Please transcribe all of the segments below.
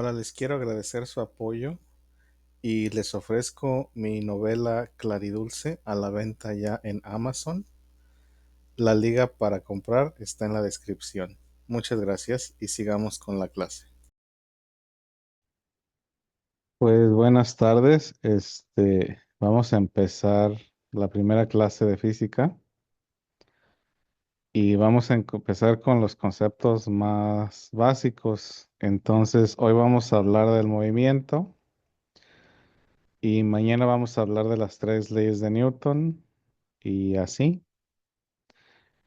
Hola, les quiero agradecer su apoyo y les ofrezco mi novela Claridulce a la venta ya en Amazon. La liga para comprar está en la descripción. Muchas gracias y sigamos con la clase. Pues buenas tardes. Vamos a empezar la primera clase de física y vamos a empezar con los conceptos más básicos. Entonces, hoy vamos a hablar del movimiento y mañana vamos a hablar de las tres leyes de Newton y así.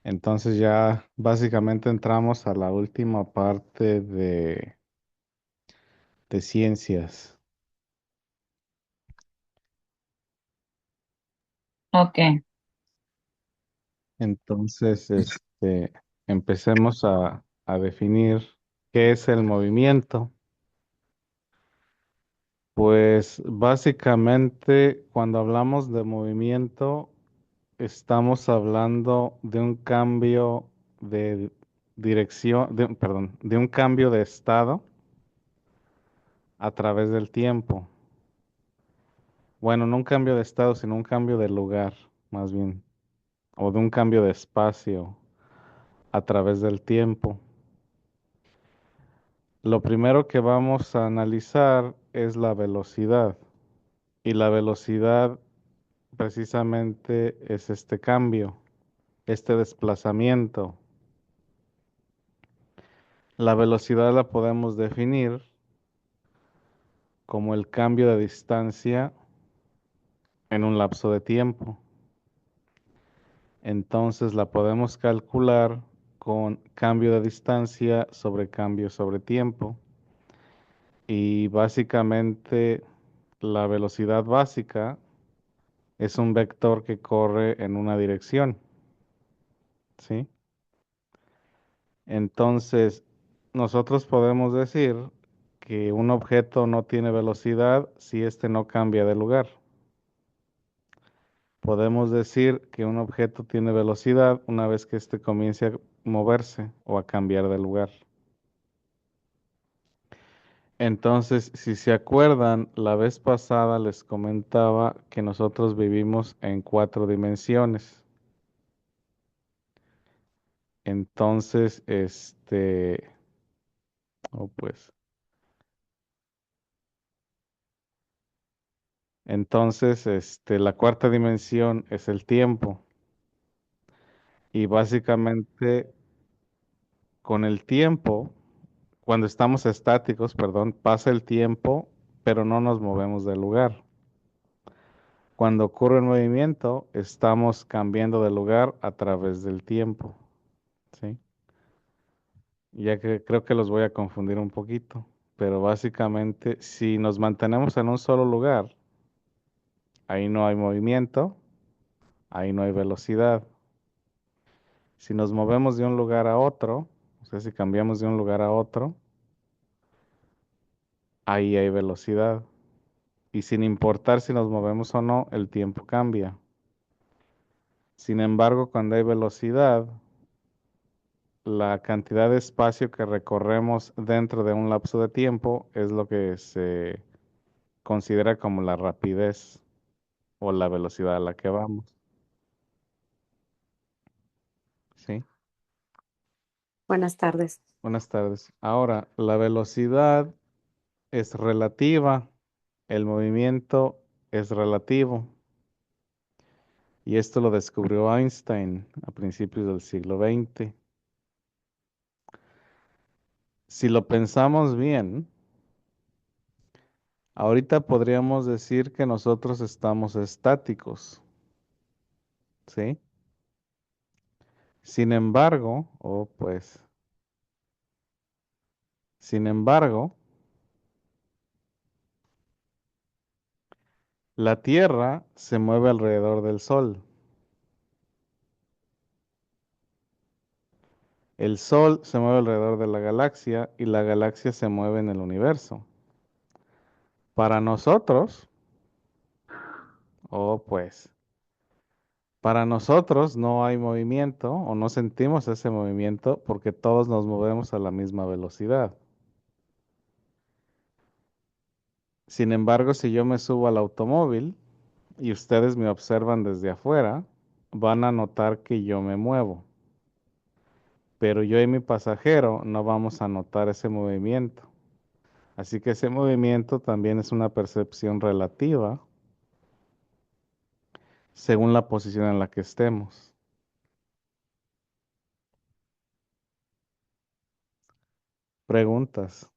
Entonces ya básicamente entramos a la última parte de ciencias. Ok, Entonces, empecemos a definir qué es el movimiento. Pues básicamente cuando hablamos de movimiento, estamos hablando de un cambio de dirección, perdón, de un cambio de estado a través del tiempo. Bueno, no un cambio de estado, sino un cambio de lugar, más bien, o de un cambio de espacio a través del tiempo. Lo primero que vamos a analizar es la velocidad. Y la velocidad precisamente es este cambio, este desplazamiento. La velocidad la podemos definir como el cambio de distancia en un lapso de tiempo. Entonces la podemos calcular con cambio de distancia sobre cambio sobre tiempo. Y básicamente la velocidad básica es un vector que corre en una dirección, ¿sí? Entonces, nosotros podemos decir que un objeto no tiene velocidad si éste no cambia de lugar. Podemos decir que un objeto tiene velocidad una vez que éste comience a moverse o a cambiar de lugar. Entonces, si se acuerdan, la vez pasada les comentaba que nosotros vivimos en cuatro dimensiones. Entonces, oh, pues, entonces, la cuarta dimensión es el tiempo. Y básicamente, con el tiempo, cuando estamos estáticos, perdón, pasa el tiempo, pero no nos movemos del lugar. Cuando ocurre el movimiento, estamos cambiando de lugar a través del tiempo, ¿sí? Ya que creo que los voy a confundir un poquito, pero básicamente, si nos mantenemos en un solo lugar, ahí no hay movimiento, ahí no hay velocidad. Si nos movemos de un lugar a otro, o sea, si cambiamos de un lugar a otro, ahí hay velocidad. Y sin importar si nos movemos o no, el tiempo cambia. Sin embargo, cuando hay velocidad, la cantidad de espacio que recorremos dentro de un lapso de tiempo es lo que se considera como la rapidez o la velocidad a la que vamos. ¿Sí? Buenas tardes. Buenas tardes. Ahora, la velocidad es relativa, el movimiento es relativo. Y esto lo descubrió Einstein a principios del siglo XX. Si lo pensamos bien, ahorita podríamos decir que nosotros estamos estáticos, ¿sí? Sin embargo, sin embargo, la Tierra se mueve alrededor del Sol. El Sol se mueve alrededor de la galaxia y la galaxia se mueve en el universo. Para nosotros, oh pues, para nosotros no hay movimiento o no sentimos ese movimiento porque todos nos movemos a la misma velocidad. Sin embargo, si yo me subo al automóvil y ustedes me observan desde afuera, van a notar que yo me muevo, pero yo y mi pasajero no vamos a notar ese movimiento. Así que ese movimiento también es una percepción relativa según la posición en la que estemos. Preguntas.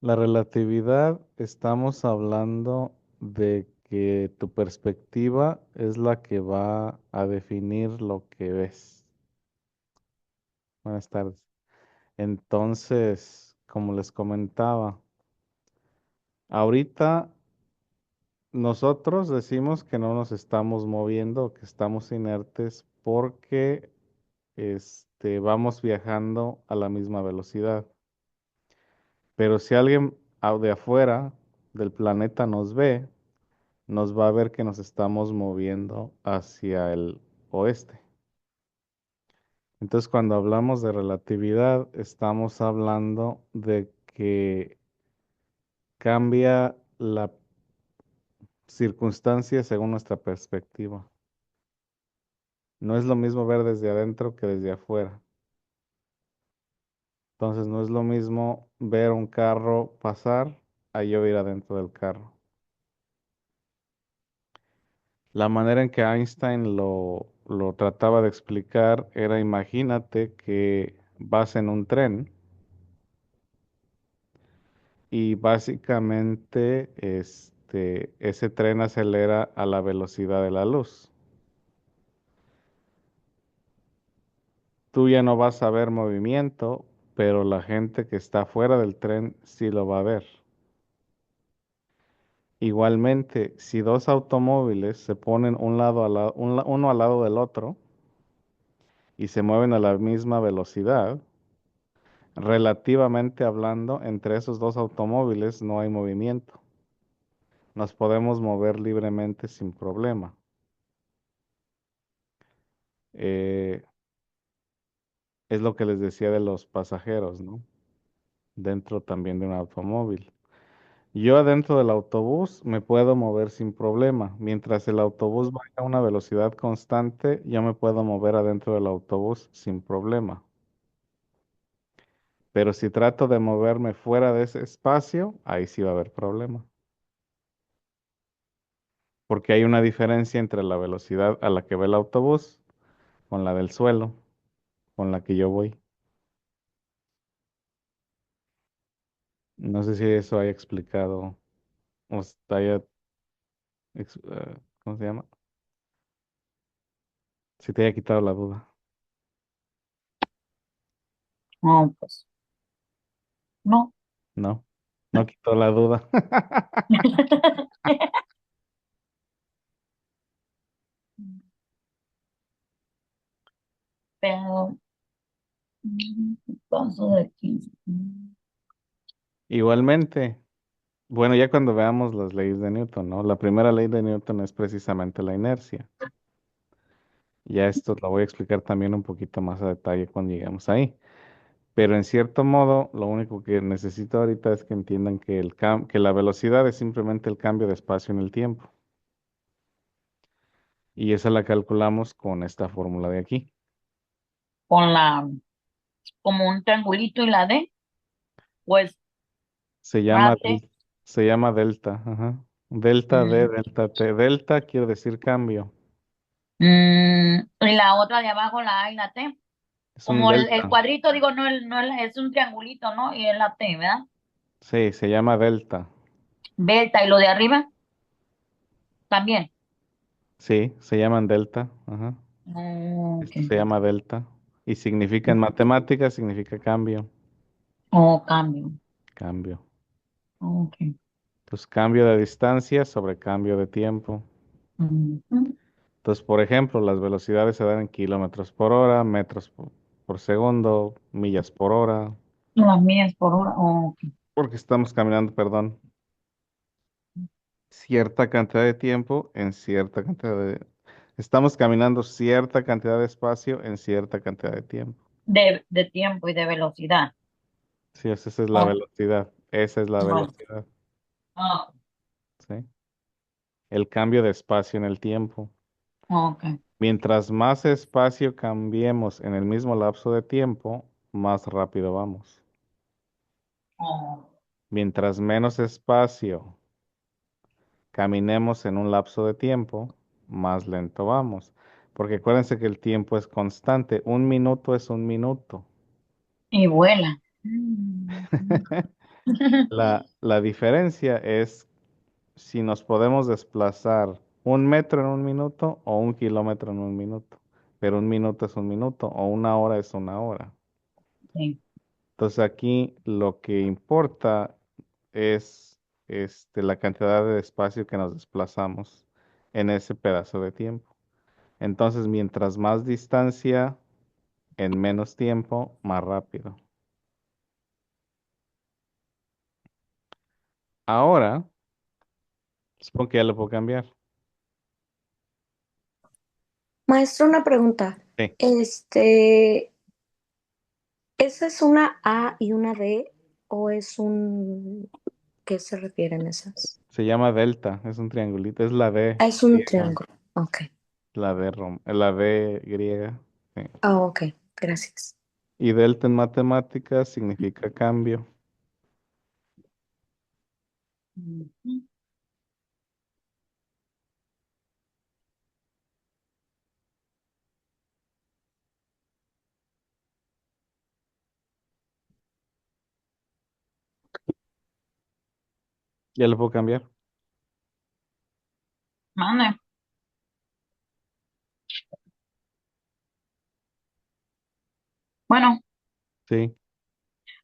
La relatividad, estamos hablando de que tu perspectiva es la que va a definir lo que ves. Buenas tardes. Entonces, como les comentaba, ahorita nosotros decimos que no nos estamos moviendo, que estamos inertes porque vamos viajando a la misma velocidad. Pero si alguien de afuera del planeta nos ve, nos va a ver que nos estamos moviendo hacia el oeste. Entonces, cuando hablamos de relatividad, estamos hablando de que cambia la circunstancia según nuestra perspectiva. No es lo mismo ver desde adentro que desde afuera. Entonces, no es lo mismo ver un carro pasar a yo ir adentro del carro. La manera en que Einstein lo trataba de explicar era: imagínate que vas en un tren y básicamente ese tren acelera a la velocidad de la luz. Tú ya no vas a ver movimiento, pero la gente que está fuera del tren sí lo va a ver. Igualmente, si dos automóviles se ponen uno al lado del otro y se mueven a la misma velocidad, relativamente hablando, entre esos dos automóviles no hay movimiento. Nos podemos mover libremente sin problema. Eh, es lo que les decía de los pasajeros, ¿no? Dentro también de un automóvil. Yo adentro del autobús me puedo mover sin problema. Mientras el autobús vaya a una velocidad constante, yo me puedo mover adentro del autobús sin problema. Pero si trato de moverme fuera de ese espacio, ahí sí va a haber problema. Porque hay una diferencia entre la velocidad a la que va el autobús con la del suelo, con la que yo voy. No sé si eso haya explicado o ¿cómo se llama? Si te haya quitado la duda. No, pues, no. No, no quitó la duda. Pero, paso de 15. Igualmente, bueno, ya cuando veamos las leyes de Newton, ¿no? La primera ley de Newton es precisamente la inercia. Ya esto lo voy a explicar también un poquito más a detalle cuando lleguemos ahí. Pero en cierto modo, lo único que necesito ahorita es que entiendan que, que la velocidad es simplemente el cambio de espacio en el tiempo. Y esa la calculamos con esta fórmula de aquí. Con como un triangulito y la D, pues, Se llama, rate. se llama delta. Ajá. Delta D, Mm, delta T. Delta quiere decir cambio. y la otra de abajo, la A y la T. Es un Como el delta. cuadrito, digo, es un triangulito, ¿no? Y es la T, ¿verdad? Sí, se llama delta. Delta, y lo de arriba también. Sí, se llaman delta. Ajá. Ok. Esto se llama delta. Y significa en matemáticas, significa cambio. Oh, cambio. Cambio. Ok. Pues cambio de distancia sobre cambio de tiempo. Ujú. Entonces, por ejemplo, las velocidades se dan en kilómetros por hora, metros por segundo, millas por hora, Las millas por hora. Ok. porque estamos caminando, perdón, cierta cantidad de tiempo en cierta cantidad Estamos caminando cierta cantidad de espacio en cierta cantidad de tiempo. De tiempo y de velocidad. Sí, esa es la Oh, velocidad. Esa es la oh, velocidad. oh, ¿Sí? El cambio de espacio en el tiempo. ok. Mientras más espacio cambiemos en el mismo lapso de tiempo, más rápido vamos. Oh, Mientras menos espacio caminemos en un lapso de tiempo, más lento vamos. Porque acuérdense que el tiempo es constante. Un minuto es un minuto. y vuela. Mm. La diferencia es si nos podemos desplazar 1 metro en un minuto o 1 kilómetro en un minuto. Pero un minuto es un minuto o una hora es una hora. Sí. Entonces aquí lo que importa es la cantidad de espacio que nos desplazamos en ese pedazo de tiempo. Entonces, mientras más distancia en menos tiempo, más rápido. Ahora, supongo que ya lo puedo cambiar. Maestro, una pregunta. Sí, Este, ¿Esa es una A y una D o es un... ¿Qué se refieren esas? se llama delta, es un triangulito, es la D Ah, es un griega, triángulo. Ok. la D griega. Sí. Ah, ok. Gracias. Y delta en matemáticas significa cambio. Ujú. Ya lo puedo cambiar. Mande. Bueno, Sí,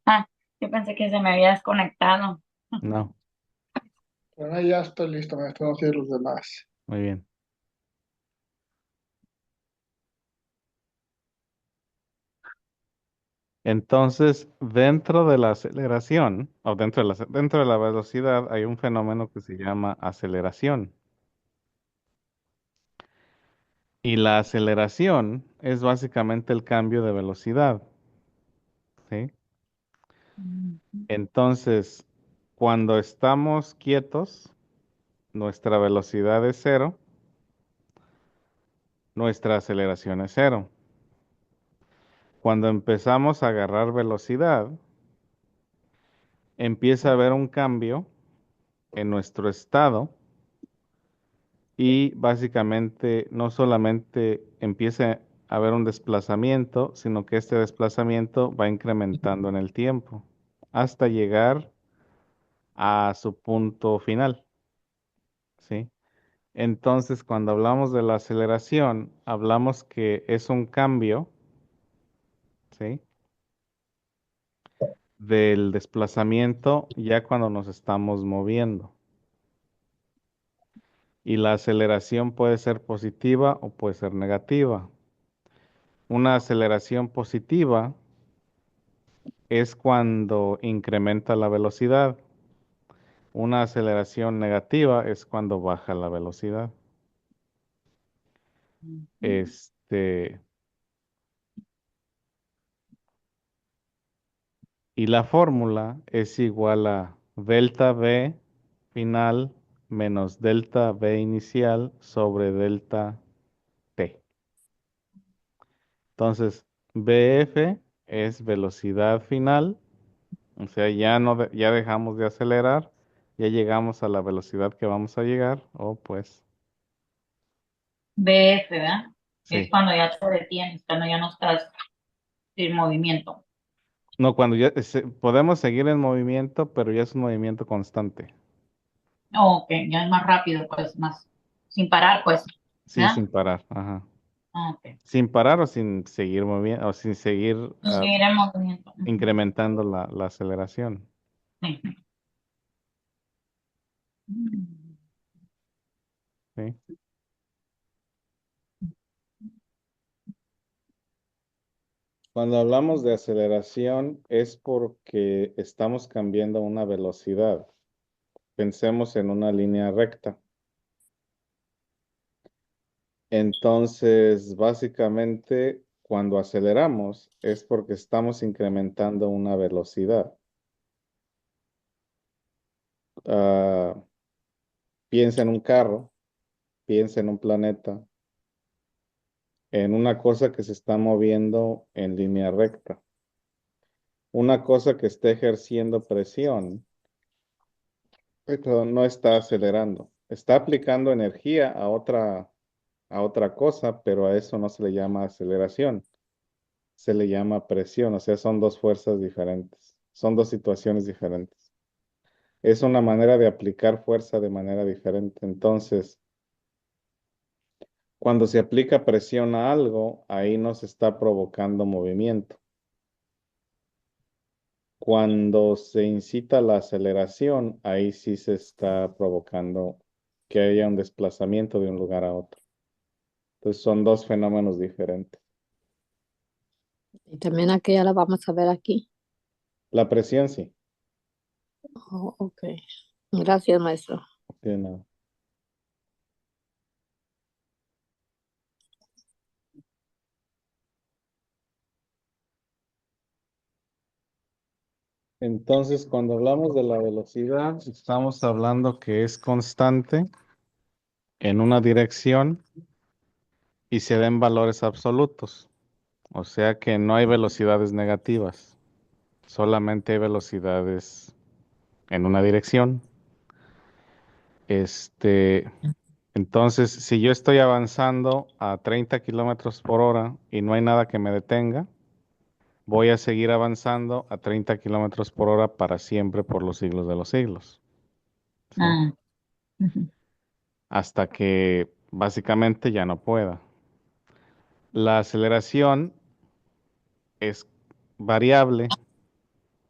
ah, yo pensé que se me había desconectado. no, Bueno, ya estoy listo, me están haciendo los demás. muy bien. Entonces, dentro de la aceleración, o dentro de la velocidad, hay un fenómeno que se llama aceleración. Y la aceleración es básicamente el cambio de velocidad, ¿sí? Ujú. Entonces, cuando estamos quietos, nuestra velocidad es cero, nuestra aceleración es cero. Cuando empezamos a agarrar velocidad, empieza a haber un cambio en nuestro estado y básicamente no solamente empieza a haber un desplazamiento, sino que este desplazamiento va incrementando en el tiempo hasta llegar a su punto final, ¿sí? Entonces, cuando hablamos de la aceleración, hablamos que es un cambio, ¿sí? Del desplazamiento ya cuando nos estamos moviendo. Y la aceleración puede ser positiva o puede ser negativa. Una aceleración positiva es cuando incrementa la velocidad. Una aceleración negativa es cuando baja la velocidad. Este, y la fórmula es igual a delta V final menos delta V inicial sobre delta T. Entonces, BF es velocidad final, o sea, ya dejamos de acelerar, ya llegamos a la velocidad que vamos a llegar, o pues, BF, ¿verdad? Es sí. cuando ya te detienes, cuando ya no estás en movimiento. No, cuando podemos seguir en movimiento, pero ya es un movimiento constante. Oh, ok, ya es más rápido, pues, más sin parar, pues, Sí, ¿verdad? sin parar, ajá. Ah, ok. Sin parar o sin seguir moviendo, o sin seguir Seguir en movimiento. Ujú. incrementando la aceleración. Sí. Mm. ¿Sí? Cuando hablamos de aceleración es porque estamos cambiando una velocidad. Pensemos en una línea recta. Entonces, básicamente, cuando aceleramos es porque estamos incrementando una velocidad. Ah, piensa en un carro, piensa en un planeta, en una cosa que se está moviendo en línea recta. Una cosa que esté ejerciendo presión, pero no está acelerando. Está aplicando energía a otra cosa, pero a eso no se le llama aceleración. Se le llama presión, o sea, son dos fuerzas diferentes, son dos situaciones diferentes. Es una manera de aplicar fuerza de manera diferente. Entonces, cuando se aplica presión a algo, ahí no se está provocando movimiento. Cuando se incita la aceleración, ahí sí se está provocando que haya un desplazamiento de un lugar a otro. Entonces son dos fenómenos diferentes. Y también aquella la vamos a ver aquí. La presión sí. Oh, ok. Gracias, maestro. Sí, no. Entonces, cuando hablamos de la velocidad, estamos hablando que es constante en una dirección y se den valores absolutos. O sea que no hay velocidades negativas, solamente hay velocidades en una dirección. Entonces, si yo estoy avanzando a 30 kilómetros por hora y no hay nada que me detenga, voy a seguir avanzando a 30 kilómetros por hora para siempre por los siglos de los siglos. ¿Sí? Ah, ujú. Hasta que básicamente ya no pueda. La aceleración es variable,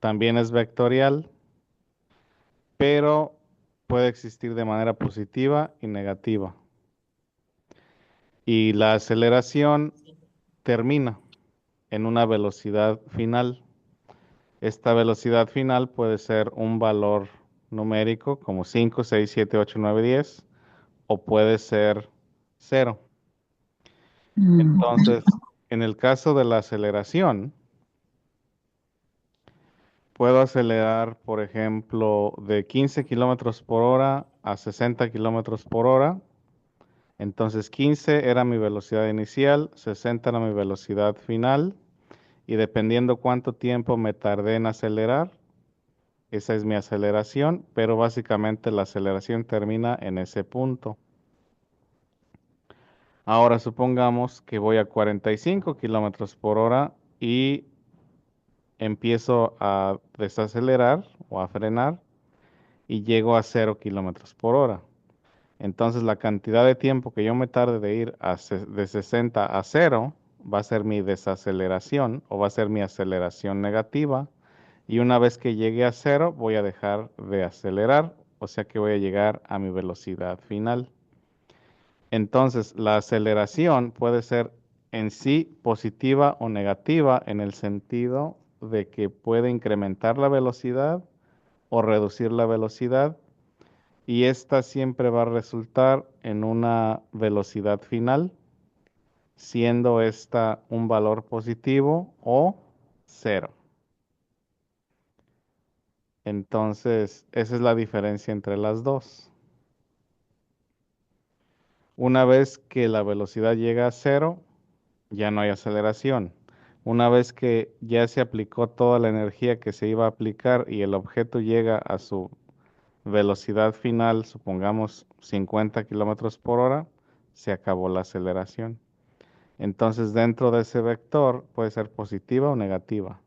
también es vectorial, pero puede existir de manera positiva y negativa. Y la aceleración termina en una velocidad final. Esta velocidad final puede ser un valor numérico como 5, 6, 7, 8, 9, 10 o puede ser cero. Mm, Entonces, en el caso de la aceleración, puedo acelerar, por ejemplo, de 15 kilómetros por hora a 60 kilómetros por hora. Entonces, 15 era mi velocidad inicial, 60 era mi velocidad final. Y dependiendo cuánto tiempo me tardé en acelerar, esa es mi aceleración, pero básicamente la aceleración termina en ese punto. Ahora supongamos que voy a 45 kilómetros por hora y empiezo a desacelerar o a frenar y llego a 0 kilómetros por hora. Entonces la cantidad de tiempo que yo me tarde de ir de 60 a 0 va a ser mi desaceleración o va a ser mi aceleración negativa. Y una vez que llegue a 0 voy a dejar de acelerar, o sea que voy a llegar a mi velocidad final. Entonces la aceleración puede ser en sí positiva o negativa en el sentido de que puede incrementar la velocidad o reducir la velocidad y esta siempre va a resultar en una velocidad final, siendo esta un valor positivo o cero. Entonces, esa es la diferencia entre las dos. Una vez que la velocidad llega a cero, ya no hay aceleración. Una vez que ya se aplicó toda la energía que se iba a aplicar y el objeto llega a su velocidad final, supongamos 50 kilómetros por hora, se acabó la aceleración. Entonces, dentro de ese vector puede ser positiva o negativa,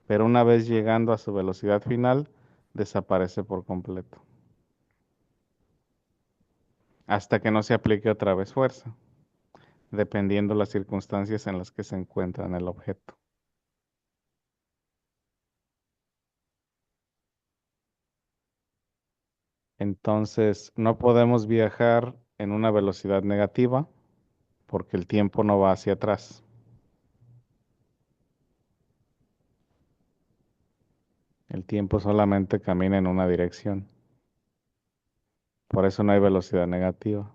pero una vez llegando a su velocidad final, desaparece por completo, hasta que no se aplique otra vez fuerza, dependiendo las circunstancias en las que se encuentra en el objeto. Entonces, no podemos viajar en una velocidad negativa porque el tiempo no va hacia atrás. El tiempo solamente camina en una dirección. Por eso no hay velocidad negativa.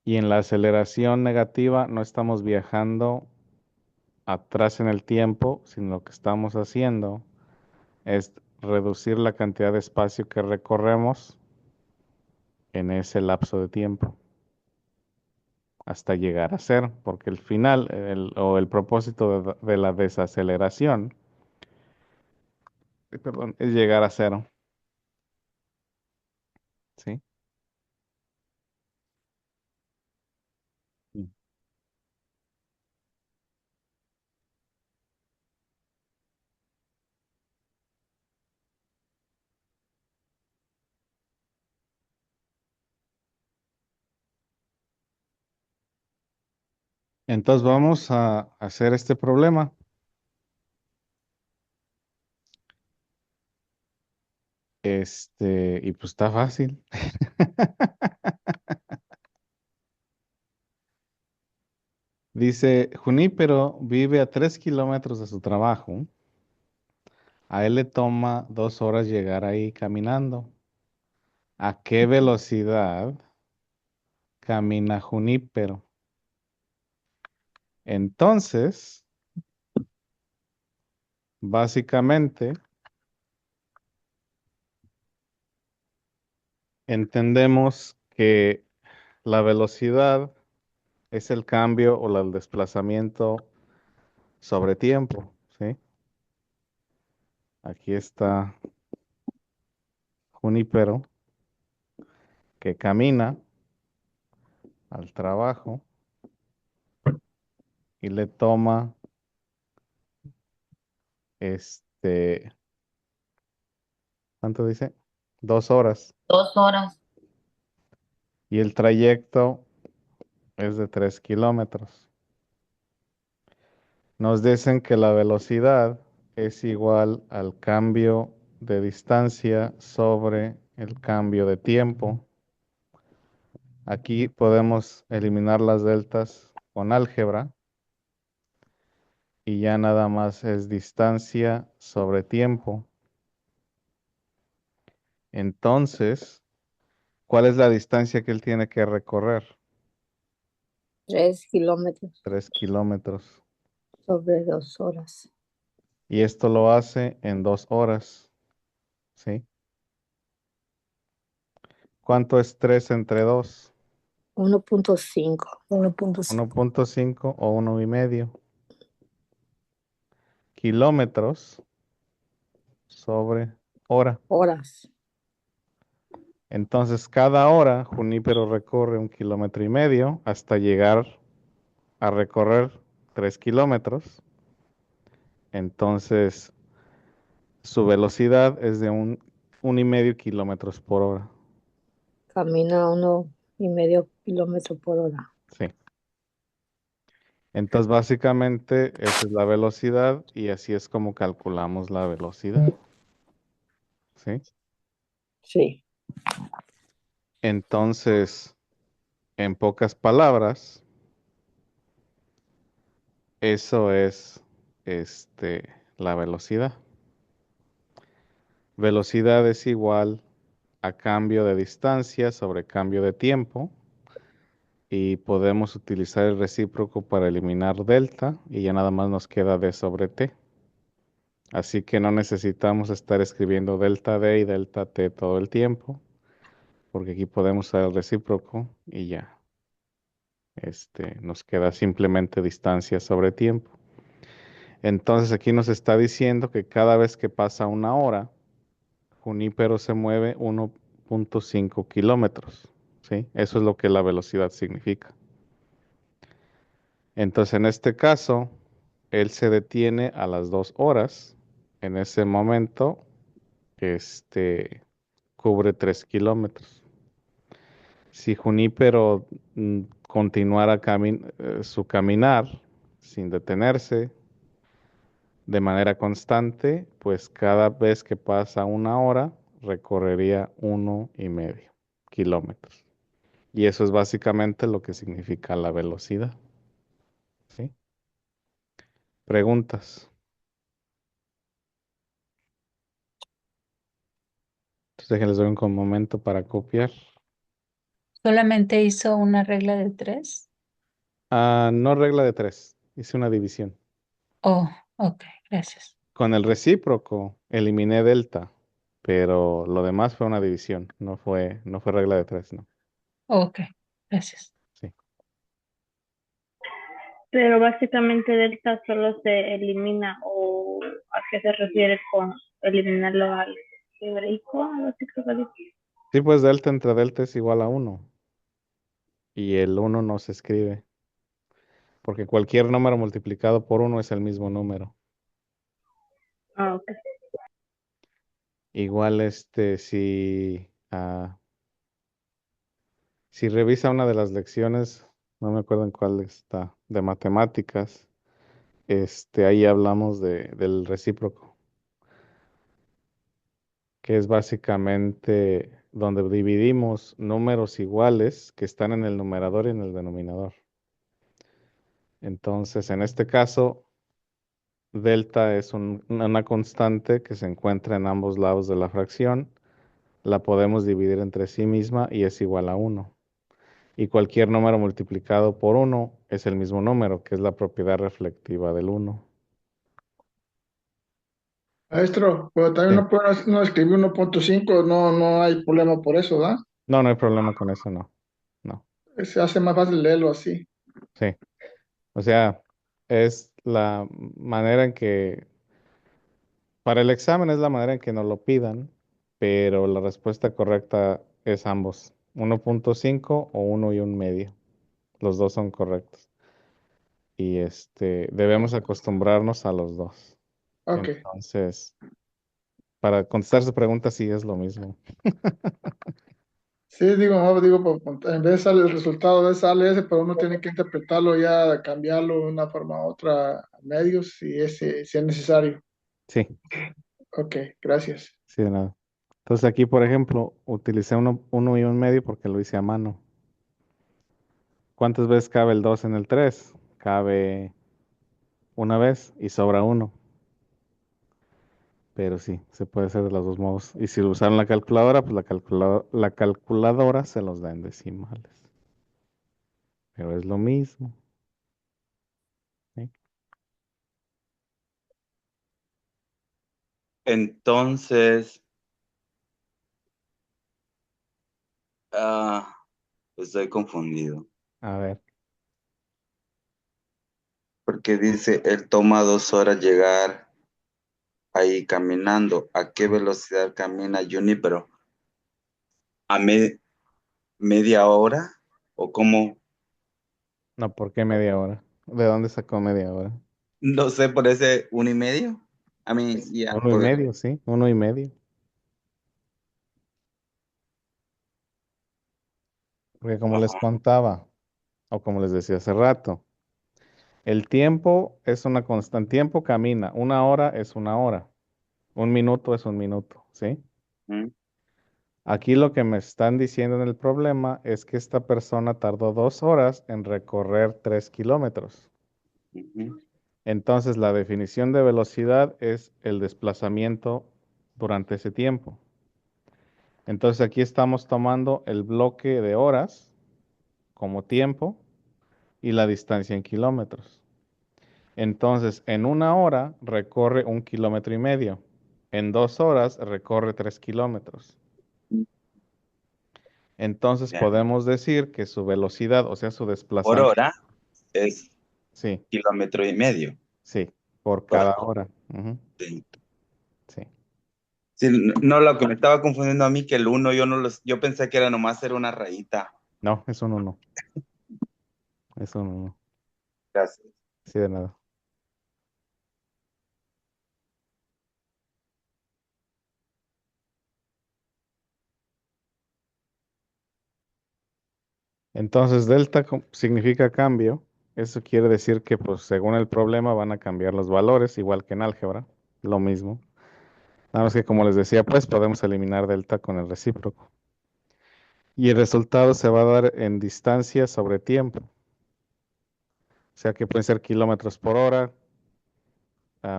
Y en la aceleración negativa no estamos viajando atrás en el tiempo, sino lo que estamos haciendo es reducir la cantidad de espacio que recorremos en ese lapso de tiempo hasta llegar a cero, porque el final o el propósito de la desaceleración, perdón, es llegar a cero, ¿sí? Mm. Entonces vamos a hacer este problema. Y pues está fácil. Dice, Junípero vive a 3 kilómetros de su trabajo. A él le toma 2 horas llegar ahí caminando. ¿A qué velocidad camina Junípero? Entonces, básicamente, entendemos que la velocidad es el cambio o el desplazamiento sobre tiempo, ¿sí? Aquí está Junípero que camina al trabajo y le toma este, ¿cuánto dice? 2 horas. 2 horas. Y el trayecto es de 3 kilómetros. Nos dicen que la velocidad es igual al cambio de distancia sobre el cambio de tiempo. Aquí podemos eliminar las deltas con álgebra y ya nada más es distancia sobre tiempo. Entonces, ¿cuál es la distancia que él tiene que recorrer? 3 kilómetros 3 kilómetros. sobre 2 horas. Y esto lo hace en 2 horas, ¿sí? ¿Cuánto es 3 entre 2? 1.5 1.5 o 1,5 kilómetros sobre hora. horas. Entonces, cada hora Junípero recorre 1,5 kilómetros hasta llegar a recorrer 3 kilómetros. Entonces, su velocidad es de 1,5 kilómetros por hora. Camina 1.5 kilómetros por hora. Sí. Entonces, básicamente, esa es la velocidad y así es como calculamos la velocidad. ¿Sí? Sí. Entonces, en pocas palabras, eso es la velocidad. Velocidad es igual a cambio de distancia sobre cambio de tiempo y podemos utilizar el recíproco para eliminar delta y ya nada más nos queda d sobre t. Así que no necesitamos estar escribiendo delta d y delta t todo el tiempo, porque aquí podemos usar el recíproco y ya. Nos queda simplemente distancia sobre tiempo. Entonces aquí nos está diciendo que cada vez que pasa una hora, Junípero se mueve 1.5 kilómetros. ¿Sí? Eso es lo que la velocidad significa. Entonces en este caso, él se detiene a las 2 horas. En ese momento, cubre 3 kilómetros. Si Junípero continuara su caminar sin detenerse de manera constante, pues cada vez que pasa una hora recorrería 1,5 kilómetros. Y eso es básicamente lo que significa la velocidad. ¿Sí? Preguntas. Entonces déjenles doy un momento para copiar. Solamente hizo una regla de 3. No regla de 3, hice una división. Oh, ok, gracias. Con el recíproco eliminé delta, pero lo demás fue una división, no fue regla de 3, no. Ok, gracias. Sí. Pero básicamente delta solo se elimina, o ¿a qué se refiere con eliminarlo algebraico? Algo así creo que dice. Sí, pues delta entre delta es igual a 1 y el 1 no se escribe, porque cualquier número multiplicado por 1 es el mismo número. Ah, ok. Igual si revisa una de las lecciones, no me acuerdo en cuál está, de matemáticas, ahí hablamos del recíproco, que es básicamente donde dividimos números iguales que están en el numerador y en el denominador. Entonces, en este caso, delta es una constante que se encuentra en ambos lados de la fracción. La podemos dividir entre sí misma y es igual a 1. Y cualquier número multiplicado por 1 es el mismo número, que es la propiedad reflectiva del 1. Maestro, pero también Sí. no pueden no escribir 1.5, no hay problema por eso, ¿verdad? No hay problema con eso, no. No. Se hace más fácil leerlo así. Sí. O sea, es la manera en que, para el examen es la manera en que nos lo pidan, pero la respuesta correcta es ambos, 1.5 o 1 y 1 medio. Los dos son correctos. Y debemos acostumbrarnos a los dos. Ok. Entonces, para contestar su pregunta, sí es lo mismo. Sí, digo, no, digo, en vez sale el resultado de sale ese, pero uno tiene que interpretarlo ya, cambiarlo de una forma a otra, a medios, si es necesario. Sí, Ok, gracias. sí, de nada. Entonces aquí, por ejemplo, utilicé 1 y 1 medio porque lo hice a mano. ¿Cuántas veces cabe el 2 en el 3? Cabe una vez y sobra 1. Pero sí, se puede hacer de los dos modos. Y si lo usaron la calculadora, pues la calculadora se los da en decimales. Pero es lo mismo. ¿Sí? Entonces, estoy confundido. A ver, Porque dice, él toma 2 horas llegar ahí caminando. ¿A qué velocidad camina Junípero? ¿A media hora? ¿O cómo? no, ¿por qué media hora? ¿De dónde sacó media hora? No sé, por ese 1 y medio. A mí, ya, 1 y medio, sí, 1 y medio. Porque como les Ajá. contaba, o como les decía hace rato, el tiempo es una constante. Tiempo camina. 1 hora es 1 hora. 1 minuto es 1 minuto, ¿sí? Mm, Aquí lo que me están diciendo en el problema es que esta persona tardó 2 horas en recorrer 3 kilómetros. ujú. Entonces, la definición de velocidad es el desplazamiento durante ese tiempo. Entonces, aquí estamos tomando el bloque de horas como tiempo y la distancia en kilómetros. Entonces, en 1 hora recorre 1,5 kilómetros. En 2 horas recorre 3 kilómetros. Entonces, Ya. podemos decir que su velocidad, o sea, su Por desplazamiento, hora es sí, 1,5 kilómetros. sí, por Por cada hora. Ujú, sí. sí. Sí, no, lo que me estaba confundiendo a mí, que el uno yo pensé que era nomás era una rayita. No, eso no. Eso no. Gracias. Sí, de nada. Entonces, delta significa cambio. Eso quiere decir que, pues, según el problema van a cambiar los valores, igual que en álgebra, lo mismo. Nada más que, como les decía, pues, podemos eliminar delta con el recíproco. Y el resultado se va a dar en distancia sobre tiempo. O sea que pueden ser kilómetros por hora,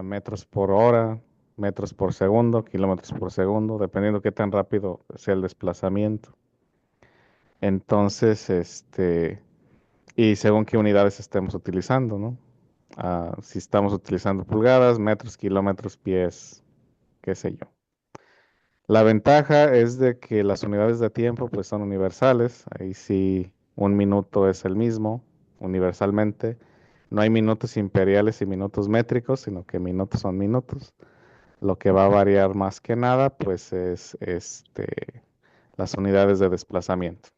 metros por hora, metros por segundo, kilómetros por segundo, dependiendo qué tan rápido sea el desplazamiento. Entonces, y según qué unidades estemos utilizando, ¿no? Si estamos utilizando pulgadas, metros, kilómetros, pies, qué sé yo. La ventaja es de que las unidades de tiempo pues son universales. Ahí sí, un minuto es el mismo, universalmente. No hay minutos imperiales y minutos métricos, sino que minutos son minutos. Lo que va a variar más que nada, pues es las unidades de desplazamiento.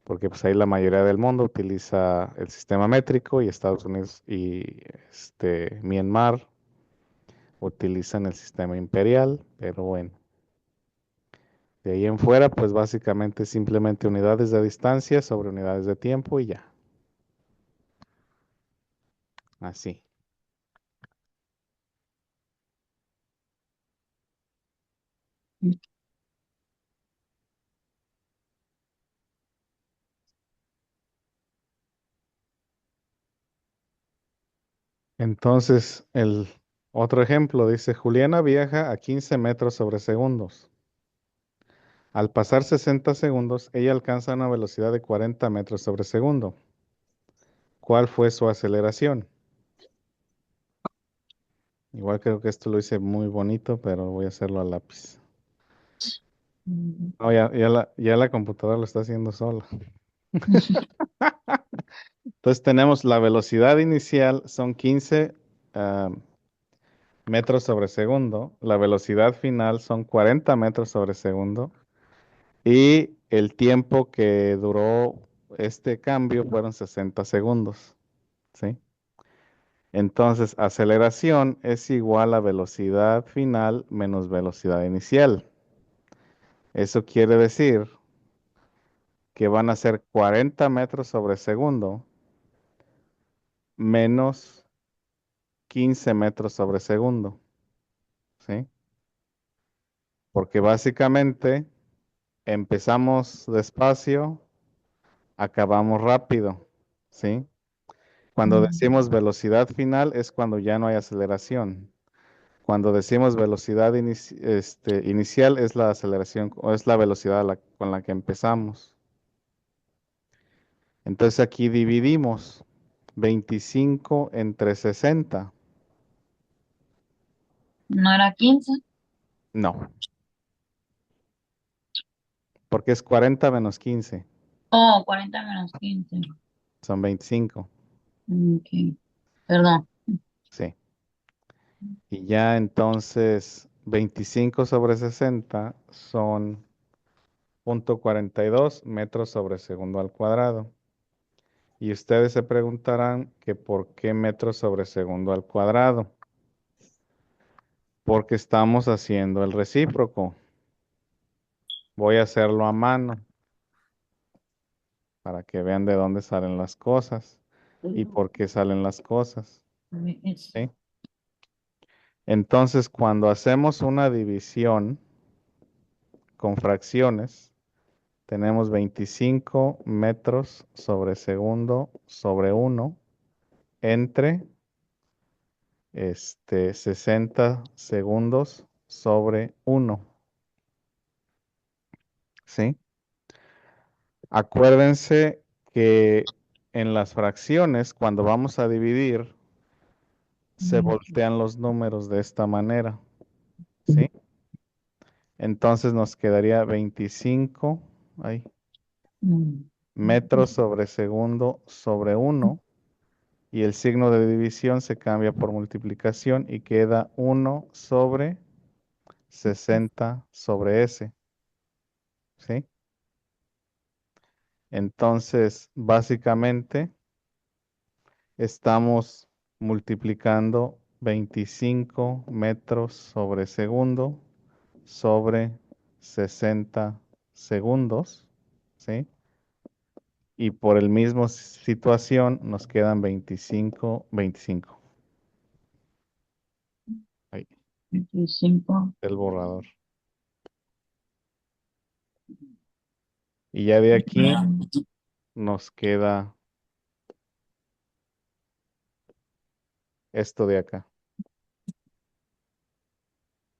Porque pues ahí la mayoría del mundo utiliza el sistema métrico y Estados Unidos y Myanmar utilizan el sistema imperial, pero bueno. De ahí en fuera, pues básicamente simplemente unidades de distancia sobre unidades de tiempo y ya. Así. Entonces, el otro ejemplo dice, Juliana viaja a 15 metros sobre segundos. Al pasar 60 segundos, ella alcanza una velocidad de 40 metros sobre segundo. ¿Cuál fue su aceleración? Igual creo que esto lo hice muy bonito, pero voy a hacerlo a lápiz. No, ya la computadora lo está haciendo sola. Entonces tenemos la velocidad inicial, son 15 metros sobre segundo. La velocidad final son 40 metros sobre segundo. Y el tiempo que duró este cambio fueron 60 segundos. ¿Sí? Entonces, aceleración es igual a velocidad final menos velocidad inicial. Eso quiere decir que van a ser 40 metros sobre segundo menos 15 metros sobre segundo. ¿Sí? Porque básicamente empezamos despacio, acabamos rápido. ¿Sí? Cuando decimos velocidad final es cuando ya no hay aceleración. Cuando decimos velocidad inicial es la aceleración o es la velocidad con la que empezamos. Entonces aquí dividimos 25 entre 60. ¿No era 15? No, porque es 40 menos 15. Oh, 40 menos 15. Son 25. Ok, perdón. Sí. Y ya entonces 25 sobre 60 son 0.42 metros sobre segundo al cuadrado. Y ustedes se preguntarán que por qué metros sobre segundo al cuadrado. Porque estamos haciendo el recíproco. Voy a hacerlo a mano para que vean de dónde salen las cosas y por qué salen las cosas. ¿Sí? Entonces, cuando hacemos una división con fracciones, tenemos 25 metros sobre segundo sobre 1 entre 60 segundos sobre 1. ¿Sí? Acuérdense que en las fracciones, cuando vamos a dividir, se voltean los números de esta manera. ¿Sí? Entonces nos quedaría 25 ay, metros sobre segundo sobre 1. Y el signo de división se cambia por multiplicación y queda 1 sobre 60 sobre S. ¿Sí? Entonces, básicamente, estamos multiplicando 25 metros sobre segundo sobre 60 segundos. ¿Sí? Y por el mismo situación nos quedan 25. Ahí, 25. el borrador. Y ya de aquí nos queda esto de acá.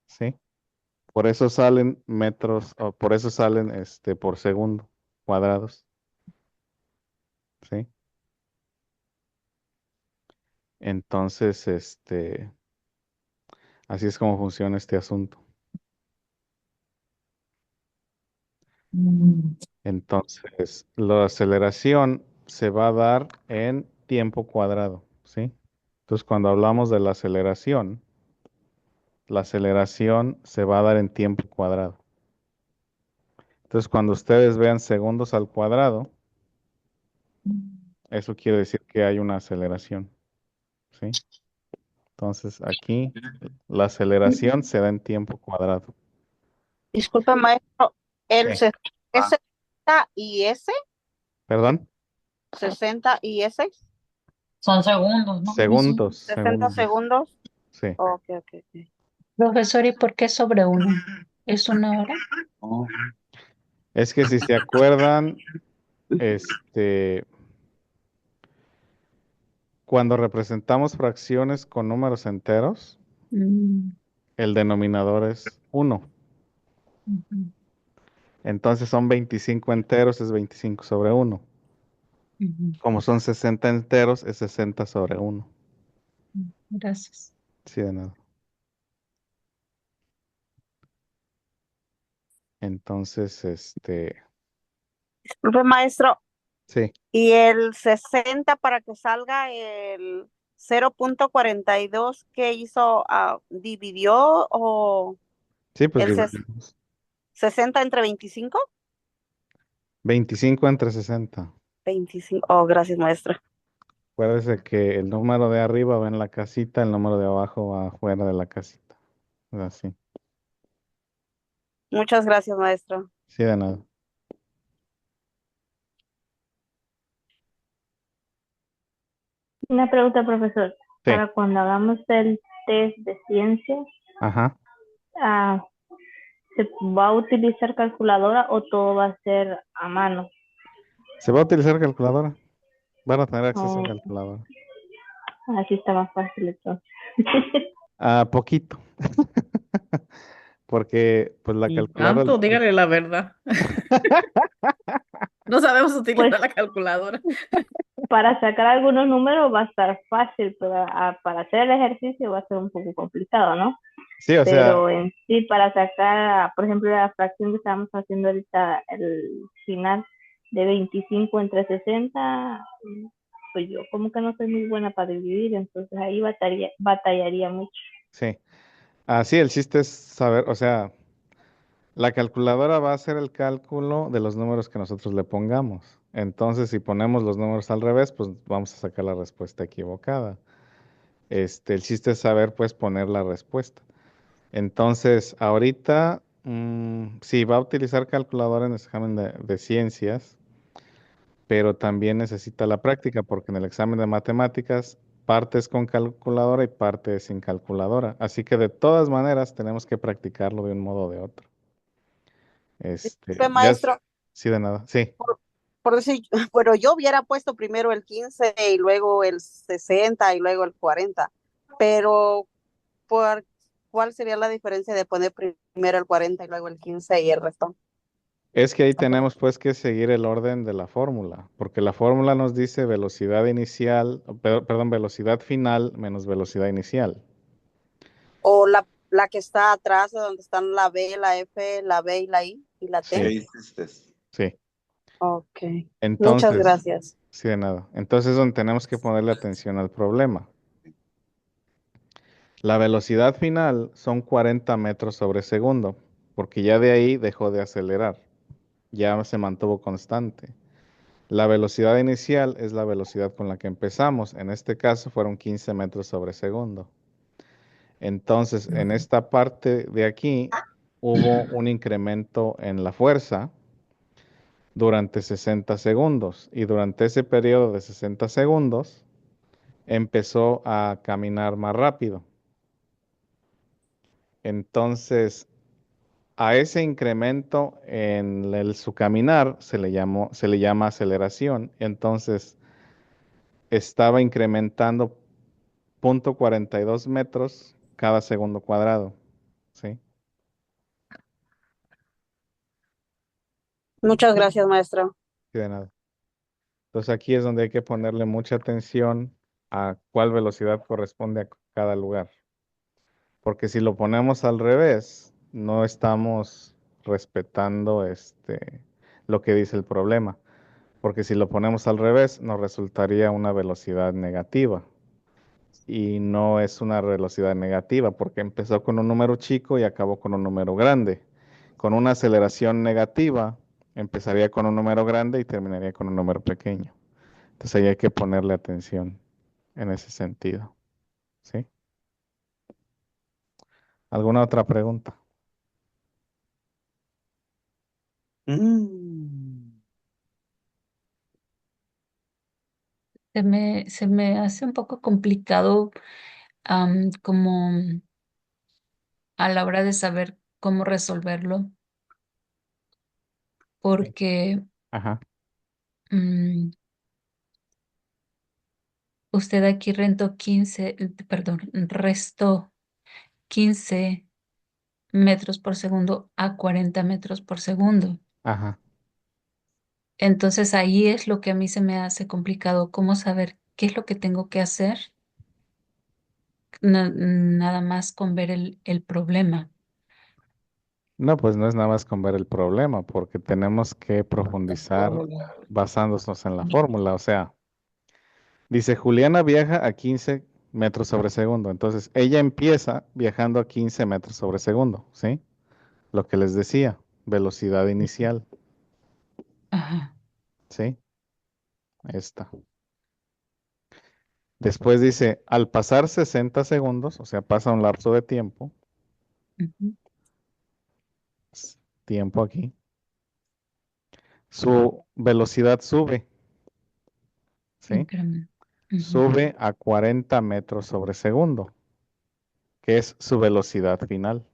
¿Sí? Por eso salen metros, o por eso salen por segundo, cuadrados. ¿Sí? Entonces, así es como funciona este asunto. Entonces, la aceleración se va a dar en tiempo cuadrado, ¿sí? Entonces, cuando hablamos de la aceleración se va a dar en tiempo cuadrado. Entonces, cuando ustedes vean segundos al cuadrado, eso quiere decir que hay una aceleración, ¿sí? Entonces, aquí la aceleración se da en tiempo cuadrado. Disculpe, maestro, el Sí. ¿es 60 y S? ¿Perdón? 60 y S, Son segundos, ¿no? Segundos, 60 segundos. segundos. Sí. Ok, ok, ok. Profesor, ¿y por qué sobre 1? ¿Es 1 hora? Es que si se acuerdan, cuando representamos fracciones con números enteros, Mm, el denominador es 1. ujú, Entonces son 25 enteros, es 25 sobre 1. ujú. Como son 60 enteros, es 60 sobre 1. Gracias. Sí, de nada. Entonces, Disculpe, maestro, sí. y el 60 para que salga el 0.42, ¿qué hizo? ¿Dividió o Sí, pues el dividimos. 60 entre 25? 25 entre 60. 25. Oh, gracias, maestro. Acuérdese que el número de arriba va en la casita, el número de abajo va afuera de la casita. Así. Muchas gracias, maestro. Sí, de nada. Una pregunta, profesor. Sí. Para cuando hagamos el test de ciencias, Ajá. ¿se va a utilizar calculadora o todo va a ser a mano? ¿Se va a utilizar calculadora? Van a tener acceso a Oh, calculadora. así está más fácil entonces. Ah, poquito. Porque, pues, la Y calculadora. tanto, dígale la verdad. No sabemos utilizar Pues la calculadora. para sacar algunos números va a estar fácil, pero para hacer el ejercicio va a ser un poco complicado, ¿no? Sí, o sea, Pero en sí, para sacar, por ejemplo, la fracción que estábamos haciendo ahorita, el final de 25 entre 60, pues yo como que no soy muy buena para dividir, entonces ahí batallaría mucho. sí. Así el chiste es saber, o sea, la calculadora va a hacer el cálculo de los números que nosotros le pongamos. Entonces, si ponemos los números al revés, pues vamos a sacar la respuesta equivocada. El chiste es saber, pues, poner la respuesta. Entonces, ahorita, sí, va a utilizar calculadora en el examen de ciencias, pero también necesita la práctica, porque en el examen de matemáticas, parte es con calculadora y parte es sin calculadora. Así que de todas maneras tenemos que practicarlo de un modo o de otro. Disculpe, Ya, maestro, sí, de nada. Sí. por decir, bueno, yo hubiera puesto primero el 15 y luego el 60 y luego el 40, pero ¿por cuál sería la diferencia de poner primero el 40 y luego el 15 y el resto? Es que ahí tenemos pues que seguir el orden de la fórmula, porque la fórmula nos dice velocidad inicial, perdón, velocidad final menos velocidad inicial. O la que está atrás, de donde están la B, la F, la B y la I y la T. ¿Qué Sí, hiciste? sí. Ok. Muchas Entonces, gracias. sí, de nada. Entonces es donde tenemos que ponerle atención al problema. La velocidad final son 40 metros sobre segundo, porque ya de ahí dejó de acelerar, ya se mantuvo constante. La velocidad inicial es la velocidad con la que empezamos, en este caso fueron 15 metros sobre segundo. Entonces, en esta parte de aquí hubo un incremento en la fuerza durante 60 segundos y durante ese periodo de 60 segundos empezó a caminar más rápido. Entonces, a ese incremento en su caminar se le llama aceleración. Entonces, estaba incrementando 0.42 metros cada segundo cuadrado. ¿Sí? Muchas gracias, maestro. Sí, de nada. Entonces aquí es donde hay que ponerle mucha atención a cuál velocidad corresponde a cada lugar. Porque si lo ponemos al revés, no estamos respetando lo que dice el problema. Porque si lo ponemos al revés, nos resultaría una velocidad negativa. Y no es una velocidad negativa porque empezó con un número chico y acabó con un número grande. Con una aceleración negativa, empezaría con un número grande y terminaría con un número pequeño. Entonces ahí hay que ponerle atención en ese sentido. ¿Sí? ¿Alguna otra pregunta? Mm. Se me hace un poco complicado como a la hora de saber cómo resolverlo, porque Ajá, mm, usted aquí restó 15 metros por segundo a 40 metros por segundo. ajá. Entonces ahí es lo que a mí se me hace complicado, cómo saber qué es lo que tengo que hacer, nada más con ver el problema. No, pues no es nada más con ver el problema, porque tenemos que profundizar Fórmula. basándonos en la fórmula. O sea, dice Juliana viaja a 15 metros sobre segundo. Entonces, ella empieza viajando a 15 metros sobre segundo, ¿sí? Lo que les decía, velocidad inicial, Ajá. ¿sí? Esta. Después dice, al pasar 60 segundos, o sea, pasa un lapso de tiempo, Ujú. tiempo aquí, su velocidad sube, ¿sí? Incremento. Ujú. Sube a 40 metros sobre segundo, que es su velocidad final,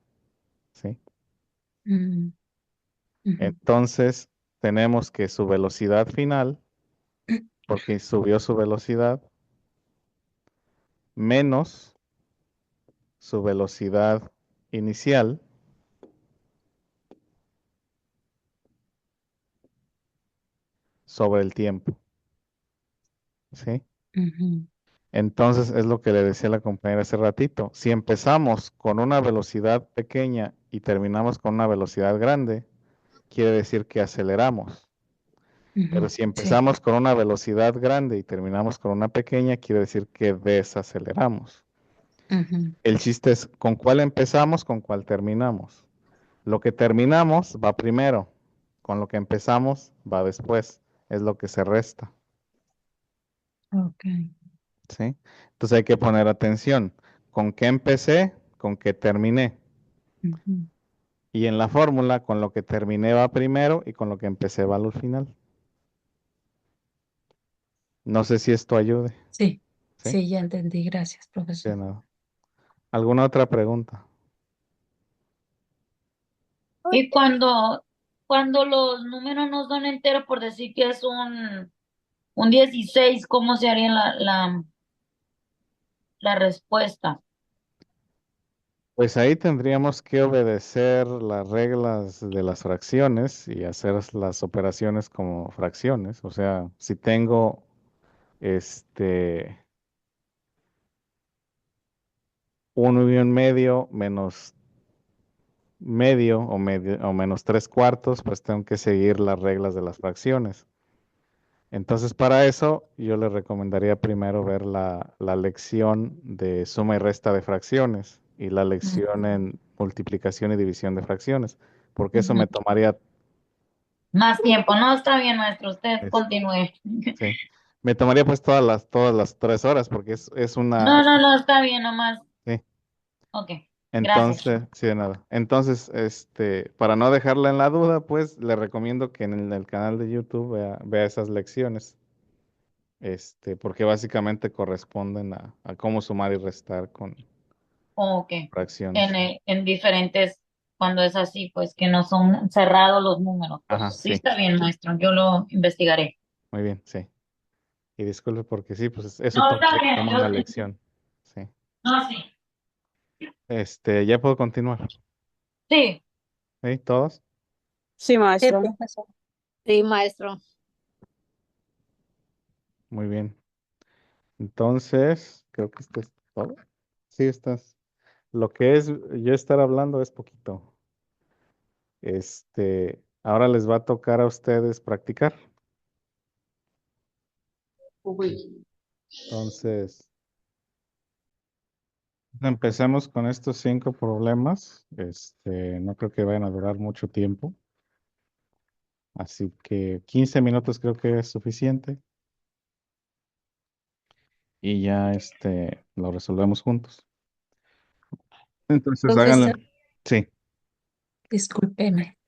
¿sí? Mm, ujú. Entonces, tenemos que su velocidad final, porque subió su velocidad, menos su velocidad inicial, sobre el tiempo, ¿sí? Ujú. Entonces, es lo que le decía a la compañera hace ratito. Si empezamos con una velocidad pequeña y terminamos con una velocidad grande, quiere decir que aceleramos. Pero Ujú. si Sí. empezamos con una velocidad grande y terminamos con una pequeña, quiere decir que desaceleramos. Ujú. El chiste es con cuál empezamos, con cuál terminamos. Lo que terminamos va primero, con lo que empezamos va después. Es lo que se resta, Ok. ¿sí? Entonces hay que poner atención. ¿Con qué empecé? ¿Con qué terminé? Ujú. Y en la fórmula, con lo que terminé va primero y con lo que empecé va al final. No sé si esto ayude, Sí, ¿sí? sí, ya entendí. Gracias, Sí, profesor. nada. ¿Alguna otra pregunta? Y cuando los números no son enteros, por decir que es un 16, ¿cómo se haría la respuesta? Pues ahí tendríamos que obedecer las reglas de las fracciones y hacer las operaciones como fracciones. O sea, si tengo este 1 y 1 medio menos medio o menos 3 cuartos, pues tengo que seguir las reglas de las fracciones. Entonces, para eso, yo le recomendaría primero ver la lección de suma y resta de fracciones y la lección en multiplicación y división de fracciones, porque eso Ujú. me tomaría, Más tiempo. No, está bien, maestro. Usted es- continúe. sí, me tomaría pues todas las 3 horas, porque es una, No, no, no, está bien, nomás. sí. Ok, gracias. Entonces, sí, de nada. Entonces, para no dejarla en la duda, pues le recomiendo que en el canal de YouTube vea esas lecciones. Porque básicamente corresponden a cómo sumar y restar con Ok. fracciones. En diferentes, cuando es así, pues que no son cerrados los números. Pues Ajá, sí, sí, está bien, maestro. Yo lo investigaré. muy bien, sí. Y disculpe porque sí, pues eso No, está bien. toma una lección. Sí. No, sí. Ya puedo continuar. Sí. ¿Sí? ¿Todos? Sí, Sí, maestro. profesor. Sí, maestro. Muy bien. Entonces, creo que esto es todo. Sí, estás. Lo que es yo estar hablando es poquito. Ahora les va a tocar a ustedes practicar. Entonces, empecemos con estos 5 problemas. No creo que vayan a durar mucho tiempo. Así que 15 minutos creo que es suficiente. Y ya lo resolvemos juntos. Entonces, háganlo. Profesor, Sí. discúlpeme.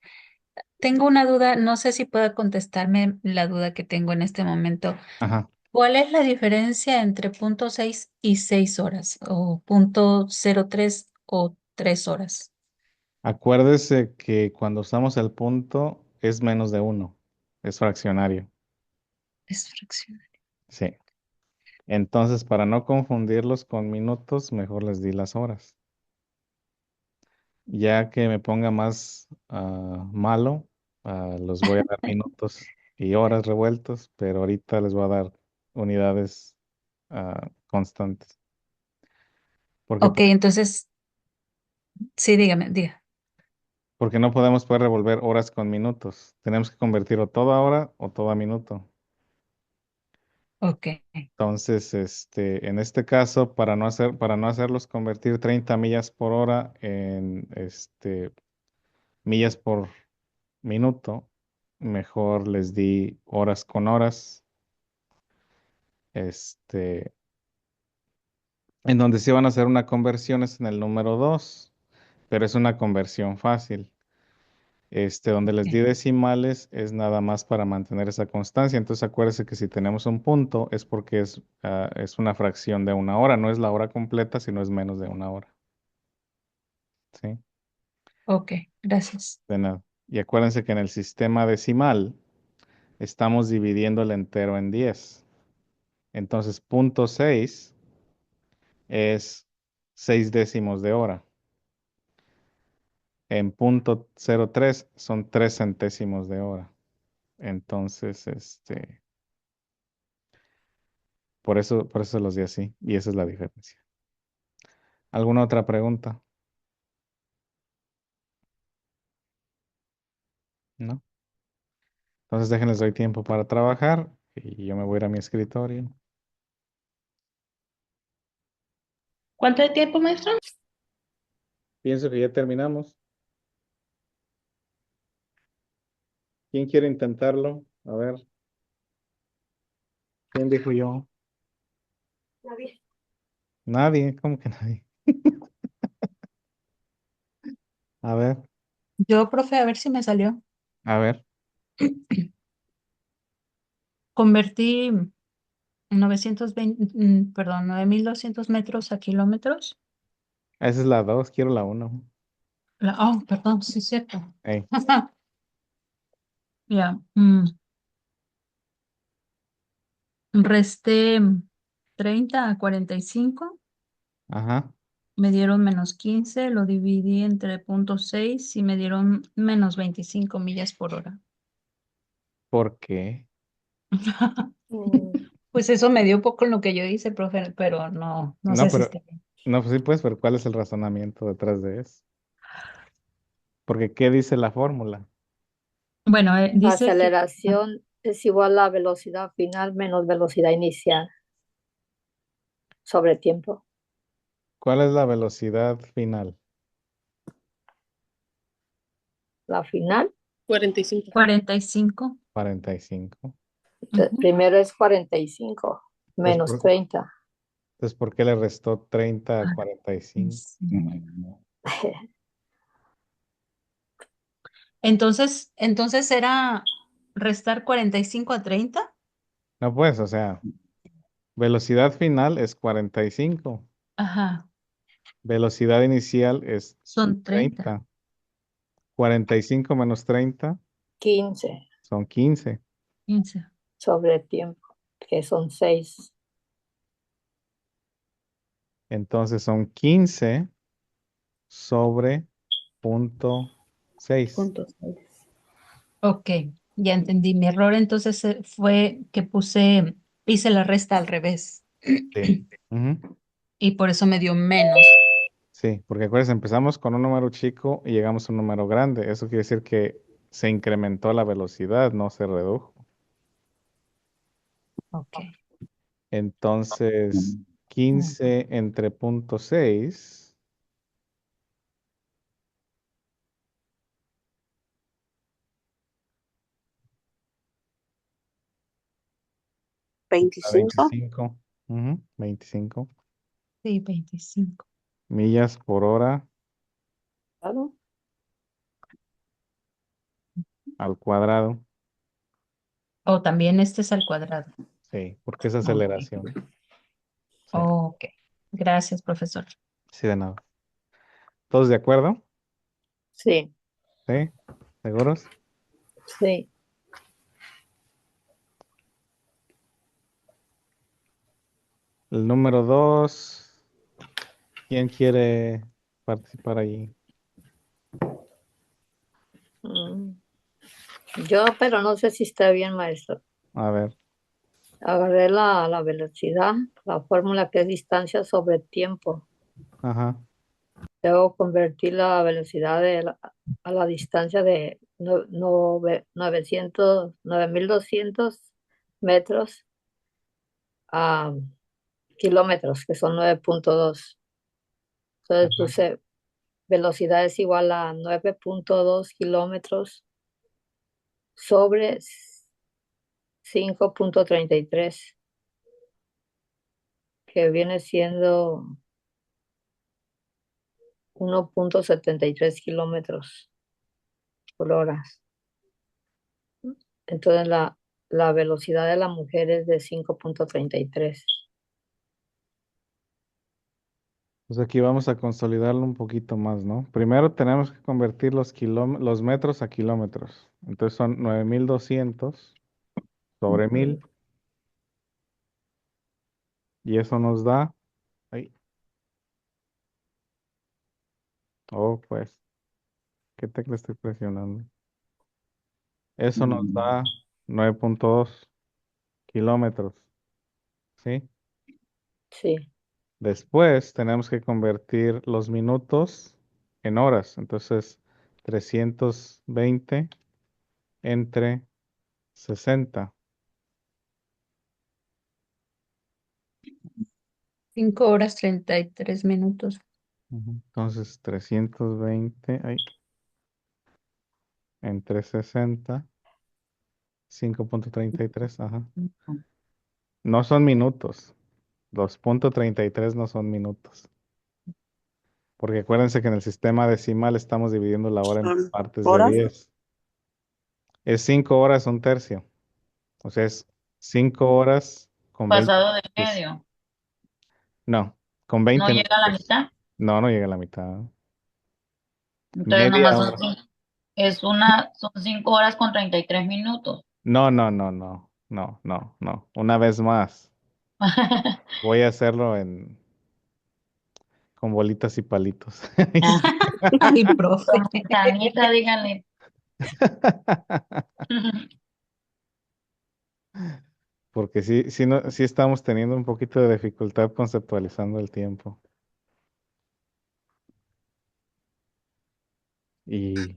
Tengo una duda, no sé si pueda contestarme la duda que tengo en este momento. Ajá. ¿Cuál es la diferencia entre punto 6 y 6 horas? ¿O punto 03 o 3 horas? Acuérdese que cuando usamos el punto es menos de 1. Es fraccionario. Es fracción. Sí. Entonces, para no confundirlos con minutos, mejor les di las horas. Ya que me ponga más malo, los voy a dar minutos y horas revueltos, pero ahorita les voy a dar unidades constantes. Porque, Ok, entonces, sí, dígame, diga. porque no podemos poder revolver horas con minutos. Tenemos que convertir o toda hora o toda minuto. Ok, Entonces, en este caso, para no hacerlos convertir 30 millas por hora en millas por minuto, mejor les di horas con horas, en donde sí van a hacer una conversión es en el número 2, pero es una conversión fácil. Donde les di ok, decimales es nada más para mantener esa constancia. Entonces acuérdense que si tenemos un punto es porque es una fracción de una hora, no es la hora completa, sino es menos de una hora. ¿Sí? ok, gracias. De nada. Y acuérdense que en el sistema decimal estamos dividiendo el entero en 10. Entonces, punto 6 es 6 décimos de hora. En punto 03 son 3 centésimos de hora. Entonces, por eso los di así. Y esa es la diferencia. ¿Alguna otra pregunta? ¿No? Entonces déjenles doy tiempo para trabajar y yo me voy a ir a mi escritorio. ¿Cuánto de tiempo, maestro? Pienso que ya terminamos. ¿Quién quiere intentarlo? A ver, ¿quién dijo yo? Nadie. Nadie, ¿cómo que nadie? A ver, Yo, profe, a ver si me salió. a ver. Convertí 920, perdón, 9200 metros a kilómetros. Esa es la 2, quiero la 1. Oh, perdón, sí es cierto. Ey, Ya, resté 30 a 45, ajá. me dieron menos 15, lo dividí entre punto 6 y me dieron menos 25 millas por hora. ¿Por qué? Mm, Pues eso me dio un poco en lo que yo hice, profe, pero no No, sé si pero, está bien. no, pues sí, pues, pero ¿cuál es el razonamiento detrás de eso? Porque, ¿qué dice la fórmula? Bueno, La dice que aceleración es igual a velocidad final menos velocidad inicial sobre tiempo. ¿Cuál es la velocidad final? La final, 45. 45. 45. Ujú. primero es 45 Entonces, menos 30. ¿por qué le restó 30 a Ah, 45? sí. Entonces era restar 45 a 30. No, pues, o sea, velocidad final es 45. Ajá, Velocidad inicial es son 30. 30. 45 menos 30 15 son 15. 15. sobre tiempo, que son 6. Entonces son 15 sobre punto 6. Puntos. Ok, ya entendí. Mi error entonces fue que puse Y se la resta al revés. Sí. Ujú. Y por eso me dio menos. Sí, porque acuérdense, empezamos con un número chico y llegamos a un número grande. Eso quiere decir que se incrementó la velocidad, no se redujo. Ok. Entonces, 15 entre punto 6 a 25. 25. 25 Sí, 25. millas por hora Claro. al cuadrado. O también este es al cuadrado. Sí, porque es Ok. aceleración. Sí, Ok. Gracias, profesor. sí, de nada. ¿Todos de acuerdo? Sí, ¿Sí? ¿Seguros? sí. El número 2, ¿quién quiere participar ahí? Mm, Yo, pero no sé si está bien, maestro. A ver, Agarré la velocidad, la fórmula que es distancia sobre tiempo. ajá. Debo convertir la velocidad a la distancia de 9.200 metros a kilómetros, que son 9.2. Entonces Ajá. puse velocidad es igual a 9.2 kilómetros sobre 5.33, que viene siendo 1.73 kilómetros por hora. Entonces la velocidad de la mujer es de 5.33. Pues aquí vamos a consolidarlo un poquito más, ¿no? Primero tenemos que convertir los metros a kilómetros. Entonces son 9.200 sobre 1.000 y eso nos da, ay, oh, pues, ¿qué tecla estoy presionando? Eso nos da 9.2 kilómetros, ¿sí? Sí, Después tenemos que convertir los minutos en horas. Entonces, 320 entre 60. 5 horas 33 minutos. Entonces, 320 ay, entre 60, 5.33, ajá. No son minutos. Los punto 33 no son minutos. Porque acuérdense que en el sistema decimal estamos dividiendo la hora en Son partes de horas. 10. Es 5 horas un tercio. O sea, es 5 horas con 20 Pasado de minutos. medio. No, con No 20 llega a la minutos. mitad. No, no llega a la mitad. Entonces Media nomás son, hora. son 5 horas con 33 minutos. No, no, no, no, no, no, no. Una vez más. Voy a hacerlo con bolitas y palitos. Ay, profe. Con manzanita, díganle. Porque sí, sí, no, sí estamos teniendo un poquito de dificultad conceptualizando el tiempo. Y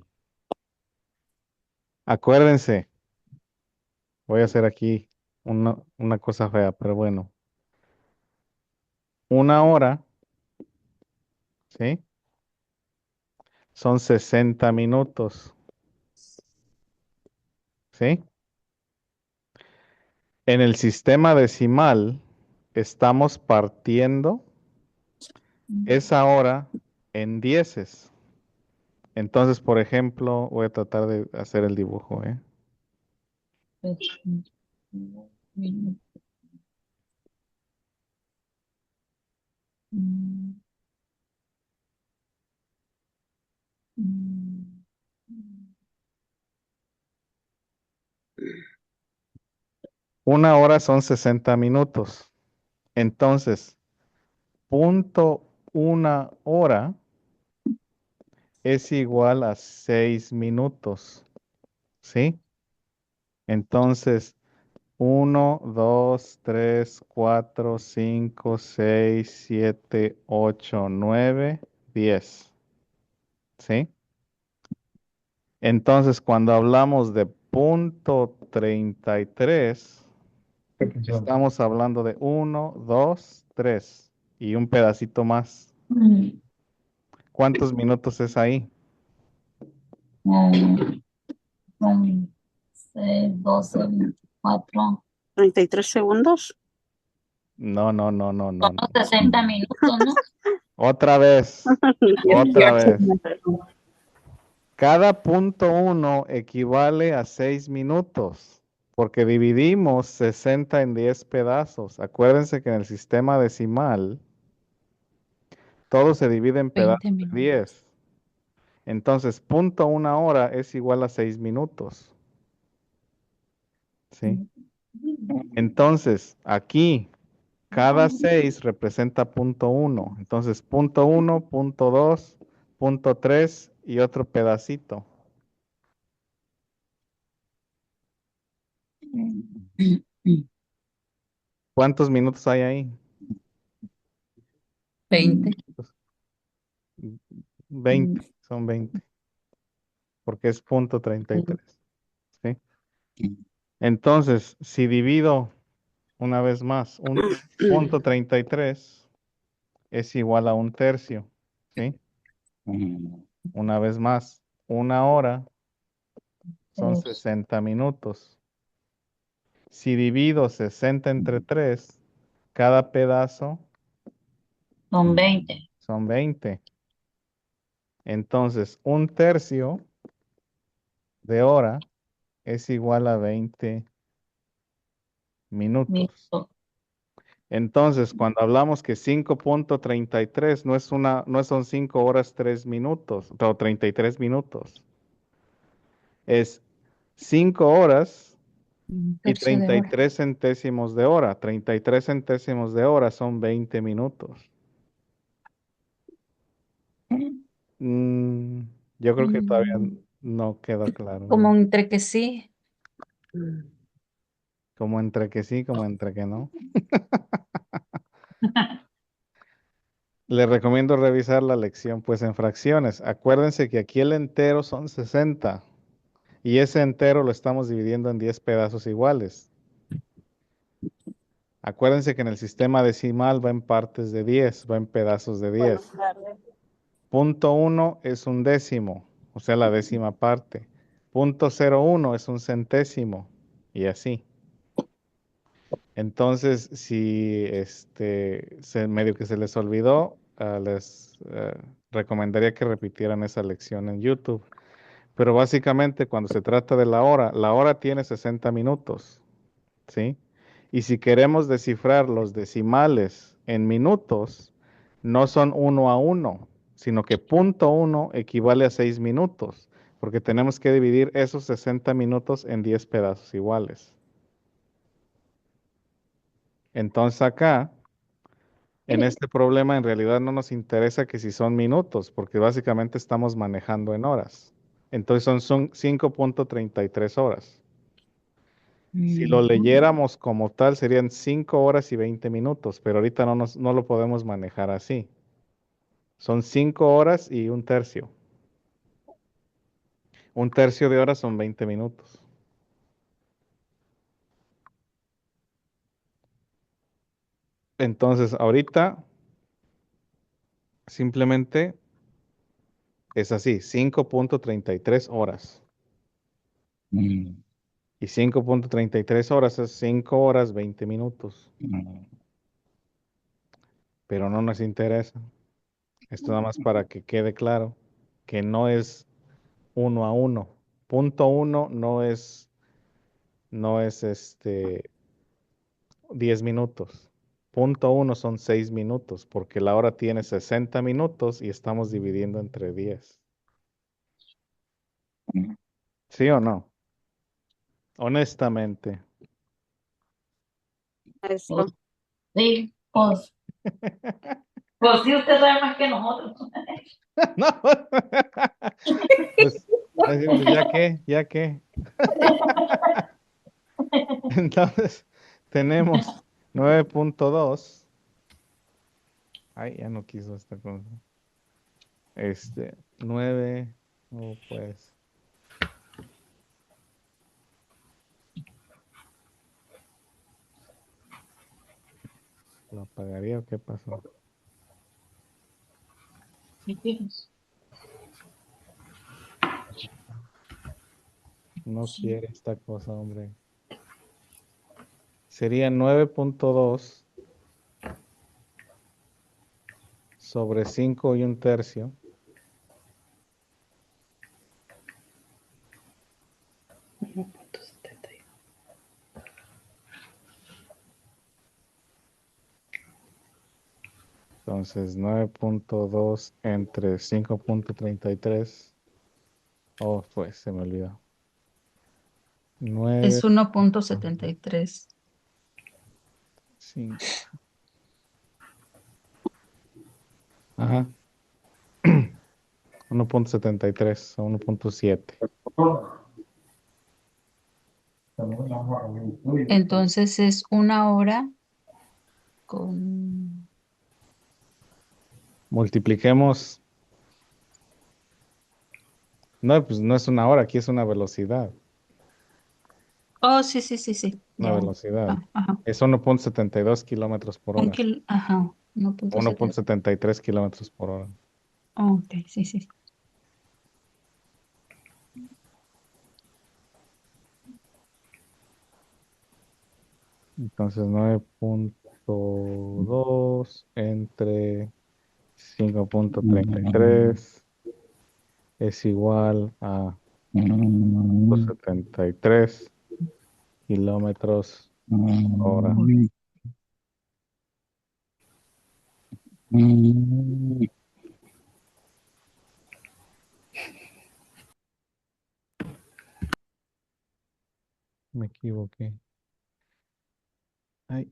acuérdense, voy a hacer aquí una cosa fea, pero bueno. Una hora, ¿sí? Son 60 minutos, ¿sí? En el sistema decimal estamos partiendo esa hora en dieces. Entonces, por ejemplo, voy a tratar de hacer el dibujo, ¿eh? Una hora son 60 minutos. Entonces, punto una hora es igual a 6 minutos, ¿sí? Entonces, 1, 2, 3, 4, 5, 6, 7, 8, 9, 10. ¿Sí? Entonces, cuando hablamos de punto 33, estamos hablando de 1, 2, 3 y un pedacito más. ¿Cuántos minutos es ahí? 6, 12, 24. 33 segundos. No. Son 60 minutos, ¿no? Otra vez. Cada punto 1 equivale a 6 minutos, porque dividimos 60 en 10 pedazos. Acuérdense que en el sistema decimal todo se divide en 20 pedazos de minutos. 10. Entonces, punto 1 hora es igual a 6 minutos. ¿Sí? Entonces, aquí, cada 6 representa punto 1. Entonces, punto 1, punto 2, punto 3 y otro pedacito. ¿Cuántos minutos hay ahí? 20. 20, son 20. Porque es punto 33. ¿Sí? Entonces, si divido una vez más, un punto 33 es igual a un tercio. ¿Sí? Una vez más, 1 hora son 60 minutos. Si divido 60 entre 3, cada pedazo Son 20. son 20. Entonces, un tercio de hora es igual a 20 minutos. Entonces, cuando hablamos que 5.33 no son 5 horas 3 minutos, o 33 minutos. Es 5 horas Un y tercio de hora. 33 centésimos de hora. 33 centésimos de hora son 20 minutos. Yo creo que todavía no queda claro. Como entre que sí. Como entre que sí, como entre que no. Les recomiendo revisar la lección pues en fracciones. Acuérdense que aquí el entero son 60 y ese entero lo estamos dividiendo en 10 pedazos iguales. Acuérdense que en el sistema decimal va en partes de 10, va en pedazos de 10. Punto 1 es un décimo, o sea, la décima parte. Punto 01 es un centésimo y así. Entonces, si medio que se les olvidó, les recomendaría que repitieran esa lección en YouTube. Pero básicamente cuando se trata de la hora tiene 60 minutos, ¿sí? Y si queremos descifrar los decimales en minutos, no son 1 a 1, sino que punto 1 equivale a 6 minutos, porque tenemos que dividir esos 60 minutos en 10 pedazos iguales. Entonces acá, en este problema en realidad no nos interesa que si son minutos, porque básicamente estamos manejando en horas. Entonces son 5.33 horas. Si lo leyéramos como tal, serían 5 horas y 20 minutos, pero ahorita no lo podemos manejar así. Son 5 horas y un tercio. Un tercio de hora son 20 minutos. Entonces, ahorita simplemente es así, 5.33 horas. Y 5.33 horas es 5 horas 20 minutos. Pero no nos interesa. Esto nada más para que quede claro que no es 1 a 1. Punto 1 no es 10 minutos. Punto 1 son 6 minutos, porque la hora tiene 60 minutos y estamos dividiendo entre 10. ¿Sí o no? Honestamente. Maestro. Sí, pues sí, usted sabe más que nosotros. No. Pues, ya qué. Entonces, tenemos 9.2. Ay, ya no quiso esta cosa. 9, no pues. ¿Lo apagaría o qué pasó? No quiere esta cosa, hombre. Sería 9.2 sobre 5 1/3. Entonces, 9.2 entre 5.33. Oh, pues se me olvidó. 9, Es 1.73. 5. Ajá. 1.73 o 1.7. Entonces es 1 hora con... Multipliquemos. No, pues no es 1 hora, aquí es una velocidad. Oh, sí, sí, sí, sí. Una Ya. velocidad. Ajá. Es 1.72 kilómetros por hora. Ajá. 1.7. 1.73 kilómetros por hora. Ok, sí, sí. Entonces 9.2 entre 5.33 es igual a 73 kilómetros por hora. Me equivoqué. Ay.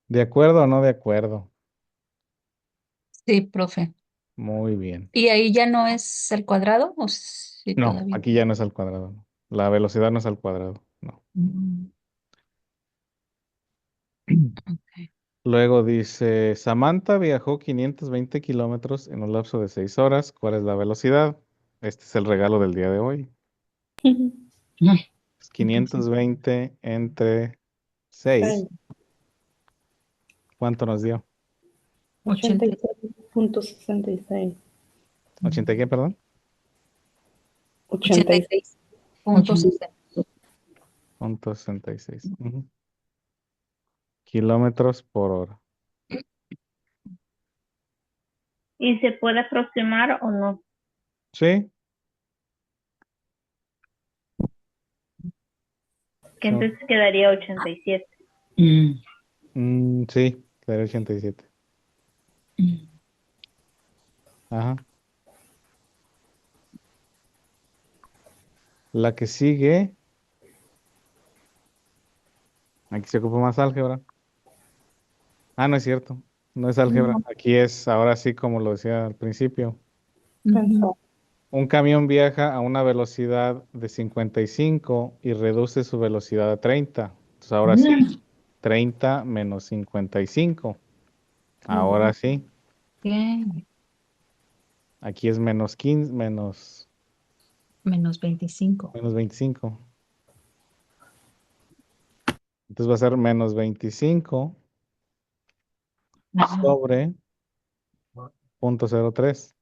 ¿De acuerdo o no de acuerdo? Sí, profe. Muy bien. ¿Y ahí ya no es el cuadrado o sí No, todavía? aquí ya no es al cuadrado. La velocidad no es al cuadrado. No. Mm, ok. Luego dice, Samantha viajó 520 kilómetros en un lapso de 6 horas. ¿Cuál es la velocidad? Este es el regalo del día de hoy. Es 520 entre 6. ¿Cuánto nos dio? 80. 86.66. ¿80 qué, perdón? 86. 86.60. Punto 66. Kilómetros por hora. ¿Y se puede aproximar o no? Sí. Que Son- entonces quedaría 87. sí, sería 87. Ajá. La que sigue, aquí se ocupa más álgebra. Ah, no es cierto. No es álgebra. No. Aquí es ahora sí como lo decía al principio. Ujú. Un camión viaja a una velocidad de 55 y reduce su velocidad a 30. Entonces ahora sí, 30 menos 55. Ahora sí, Bien. aquí es menos 15, menos, Menos 25. menos 25. Entonces va a ser menos 25 Ajá. sobre 0.03.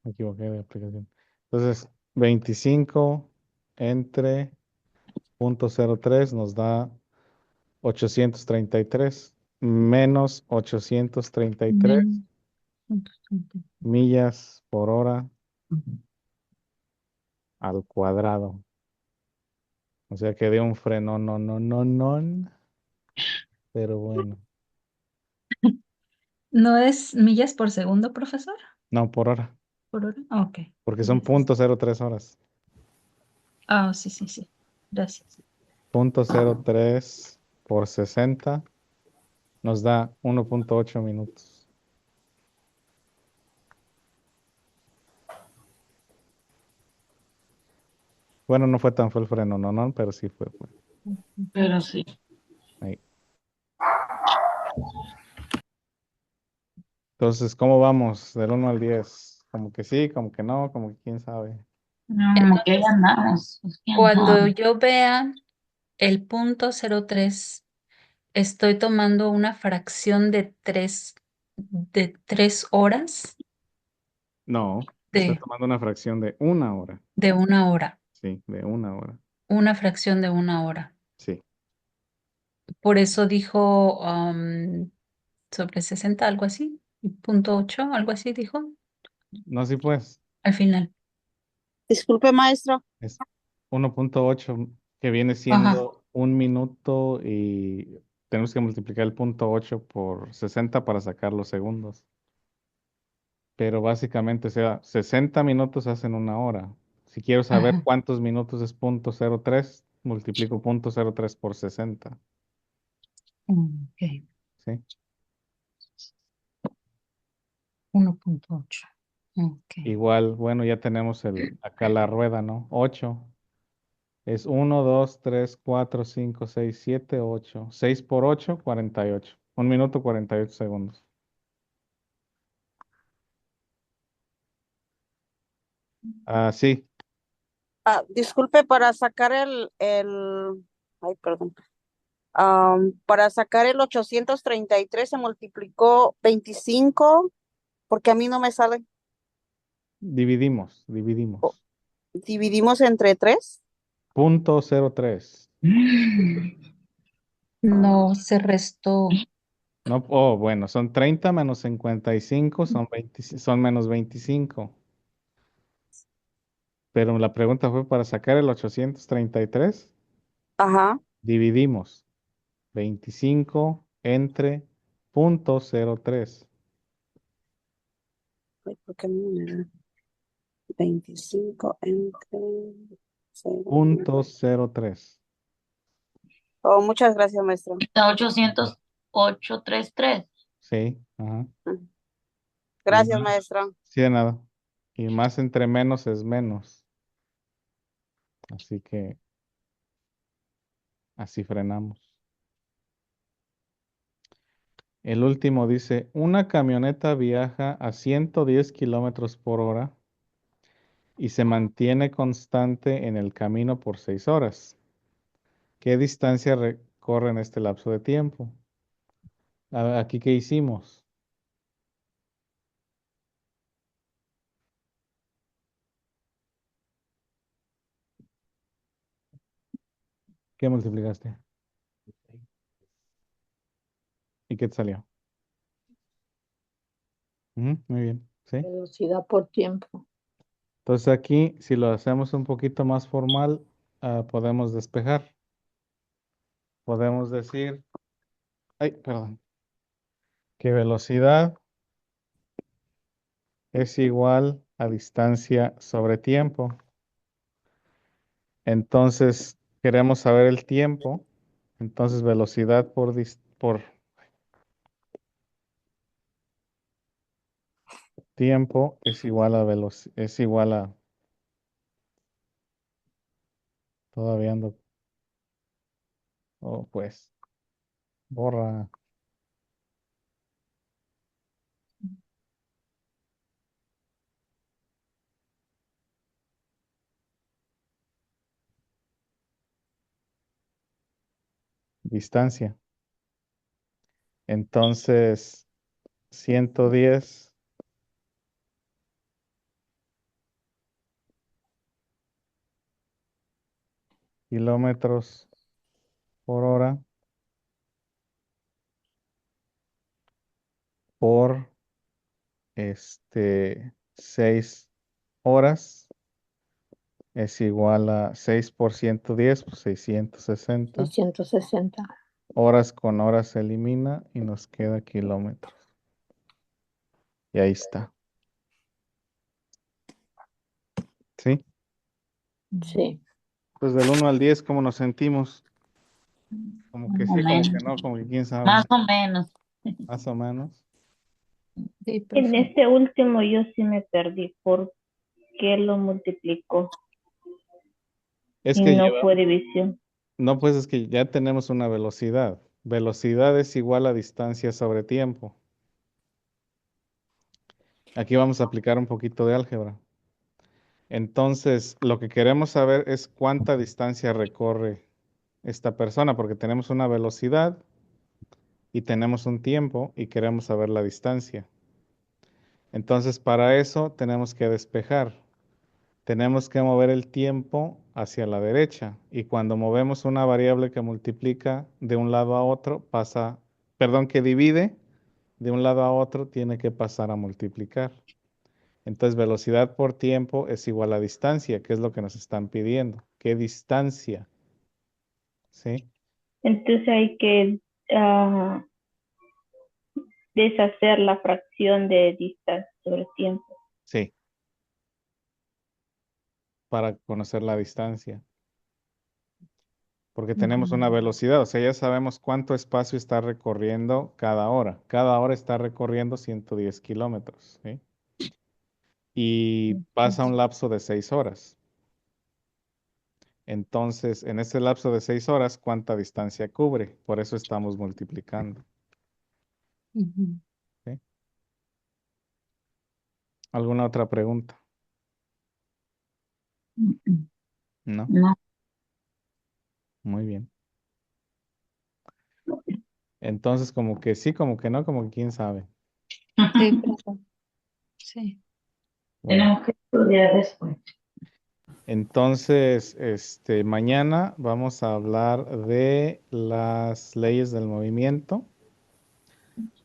Me equivoqué de aplicación. Entonces, 25 entre 0.03 nos da 833 menos 833 Menos 130. millas por hora al cuadrado. O sea que dio un freno, no, no, no, no. Pero bueno, ¿No es millas por segundo, profesor? no por hora, ¿Por hora? Ok. porque son Gracias. 0.03 horas. Ah, sí, sí, sí. Gracias. 0.03 por 60 Nos da 1.8 minutos. Bueno, no fue tan fue el freno, no, pero sí fue. Pero sí. Ahí. Entonces, ¿cómo vamos? Del 1 al 10. Como que sí, como que no, como que quién sabe. No, que ya andamos. Pues, ¿quién Cuando sabe? yo vea el punto 03, estoy tomando una fracción de 3 horas No, está de, tomando una fracción de 1 hora. de 1 hora. Sí, de 1 hora. Una fracción de 1 hora. Sí. Por eso dijo sobre 60, algo así. Punto 8, algo así dijo No, sí pues. al final. Disculpe, maestro. Es 1.8 que viene Ajá. siendo 1 minuto y tenemos que multiplicar el punto 8 por 60 para sacar los segundos. Pero básicamente, o sea, 60 minutos hacen 1 hora. Si quiero saber Ajá. cuántos minutos es .03, multiplico .03 por 60. Ok. ¿Sí? 1.8. Ok. Igual, bueno, ya tenemos acá la rueda, ¿no? 8. Es 1, 2, 3, 4, 5, 6, 7, 8. 6 por 8, 48. 1 minuto 48 segundos. Ah, sí. Disculpe, para sacar ay, perdón. Para sacar el 833 se multiplicó 25, porque a mí no me sale. Dividimos. Dividimos entre 3. .03. No se restó. No, bueno, son 30 menos 55, son menos 25. Pero la pregunta fue para sacar el 833. Ajá. Dividimos 25 entre .03. Ay, ¿por qué no me da? 25 entre 0. .03. Oh, muchas gracias, maestro. Está 80833. Sí, ajá. Y Gracias, más, maestro. sí, de nada. Y más entre menos es menos. Así que así frenamos. El último dice, una camioneta viaja a 110 kilómetros por hora y se mantiene constante en el camino por 6 horas. ¿Qué distancia recorre en este lapso de tiempo? Aquí, ¿qué hicimos? ¿Qué multiplicaste? ¿Y qué te salió? Muy bien, ¿sí? Velocidad por tiempo. Entonces aquí, si lo hacemos un poquito más formal, podemos despejar. Podemos decir, ay, perdón, que velocidad es igual a distancia sobre tiempo. Entonces, queremos saber el tiempo. Entonces, velocidad por tiempo es igual a todavía ando, oh, pues, borra distancia. Entonces, 110 kilómetros por hora por 6 horas es igual a 6 por 110, pues 660. 660. Horas con horas se elimina y nos queda kilómetros. Y ahí está. ¿Sí? Sí. Pues del 1 al 10, ¿cómo nos sentimos? Como que Más o sí, como que menos. no, como que quién sabe. Más o menos. Más o menos. Sí, En profe. este último yo sí me perdí. ¿Por qué lo multiplicó? Es Y que no fue división. no, pues es que ya tenemos una velocidad. Velocidad es igual a distancia sobre tiempo. Aquí vamos a aplicar un poquito de álgebra. Entonces, lo que queremos saber es cuánta distancia recorre esta persona, porque tenemos una velocidad y tenemos un tiempo y queremos saber la distancia. Entonces, para eso tenemos que despejar. Tenemos que mover el tiempo hacia la derecha y cuando movemos una variable que multiplica de un lado a otro, que divide de un lado a otro, tiene que pasar a multiplicar. Entonces, velocidad por tiempo es igual a distancia, que es lo que nos están pidiendo. ¿Qué distancia? ¿Sí? Entonces hay que deshacer la fracción de distancia sobre tiempo. Sí, para conocer la distancia. Porque tenemos una velocidad, o sea, ya sabemos cuánto espacio está recorriendo cada hora. Cada hora está recorriendo 110 kilómetros, ¿sí? Y pasa un lapso de 6 horas. Entonces, en ese lapso de 6 horas, ¿cuánta distancia cubre? Por eso estamos multiplicando. Ujú. ¿Sí? ¿Alguna otra pregunta? ¿No? No. Muy bien. Entonces, como que sí, como que no, como que quién sabe. Sí, profe. Sí. Bueno, Tenemos que estudiar después. entonces, mañana vamos a hablar de las leyes del movimiento.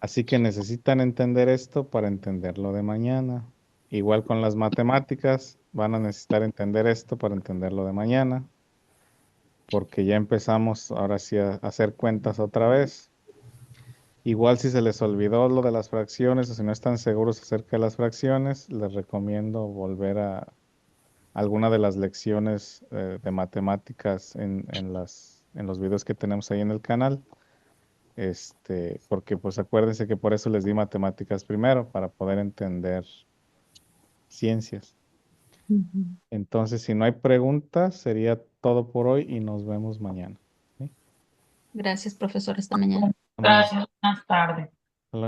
Así que necesitan entender esto para entender lo de mañana. Igual con las matemáticas, van a necesitar entender esto para entender lo de mañana, porque ya empezamos ahora sí a hacer cuentas otra vez. Igual si se les olvidó lo de las fracciones o si no están seguros acerca de las fracciones, les recomiendo volver a alguna de las lecciones de matemáticas en los videos que tenemos ahí en el canal. Porque pues acuérdense que por eso les di matemáticas primero, para poder entender ciencias. Ujú. Entonces, si no hay preguntas, sería todo por hoy y nos vemos mañana. ¿Sí? Gracias, profesor. Hasta mañana. Hasta mañana. Gracias. Buenas tardes.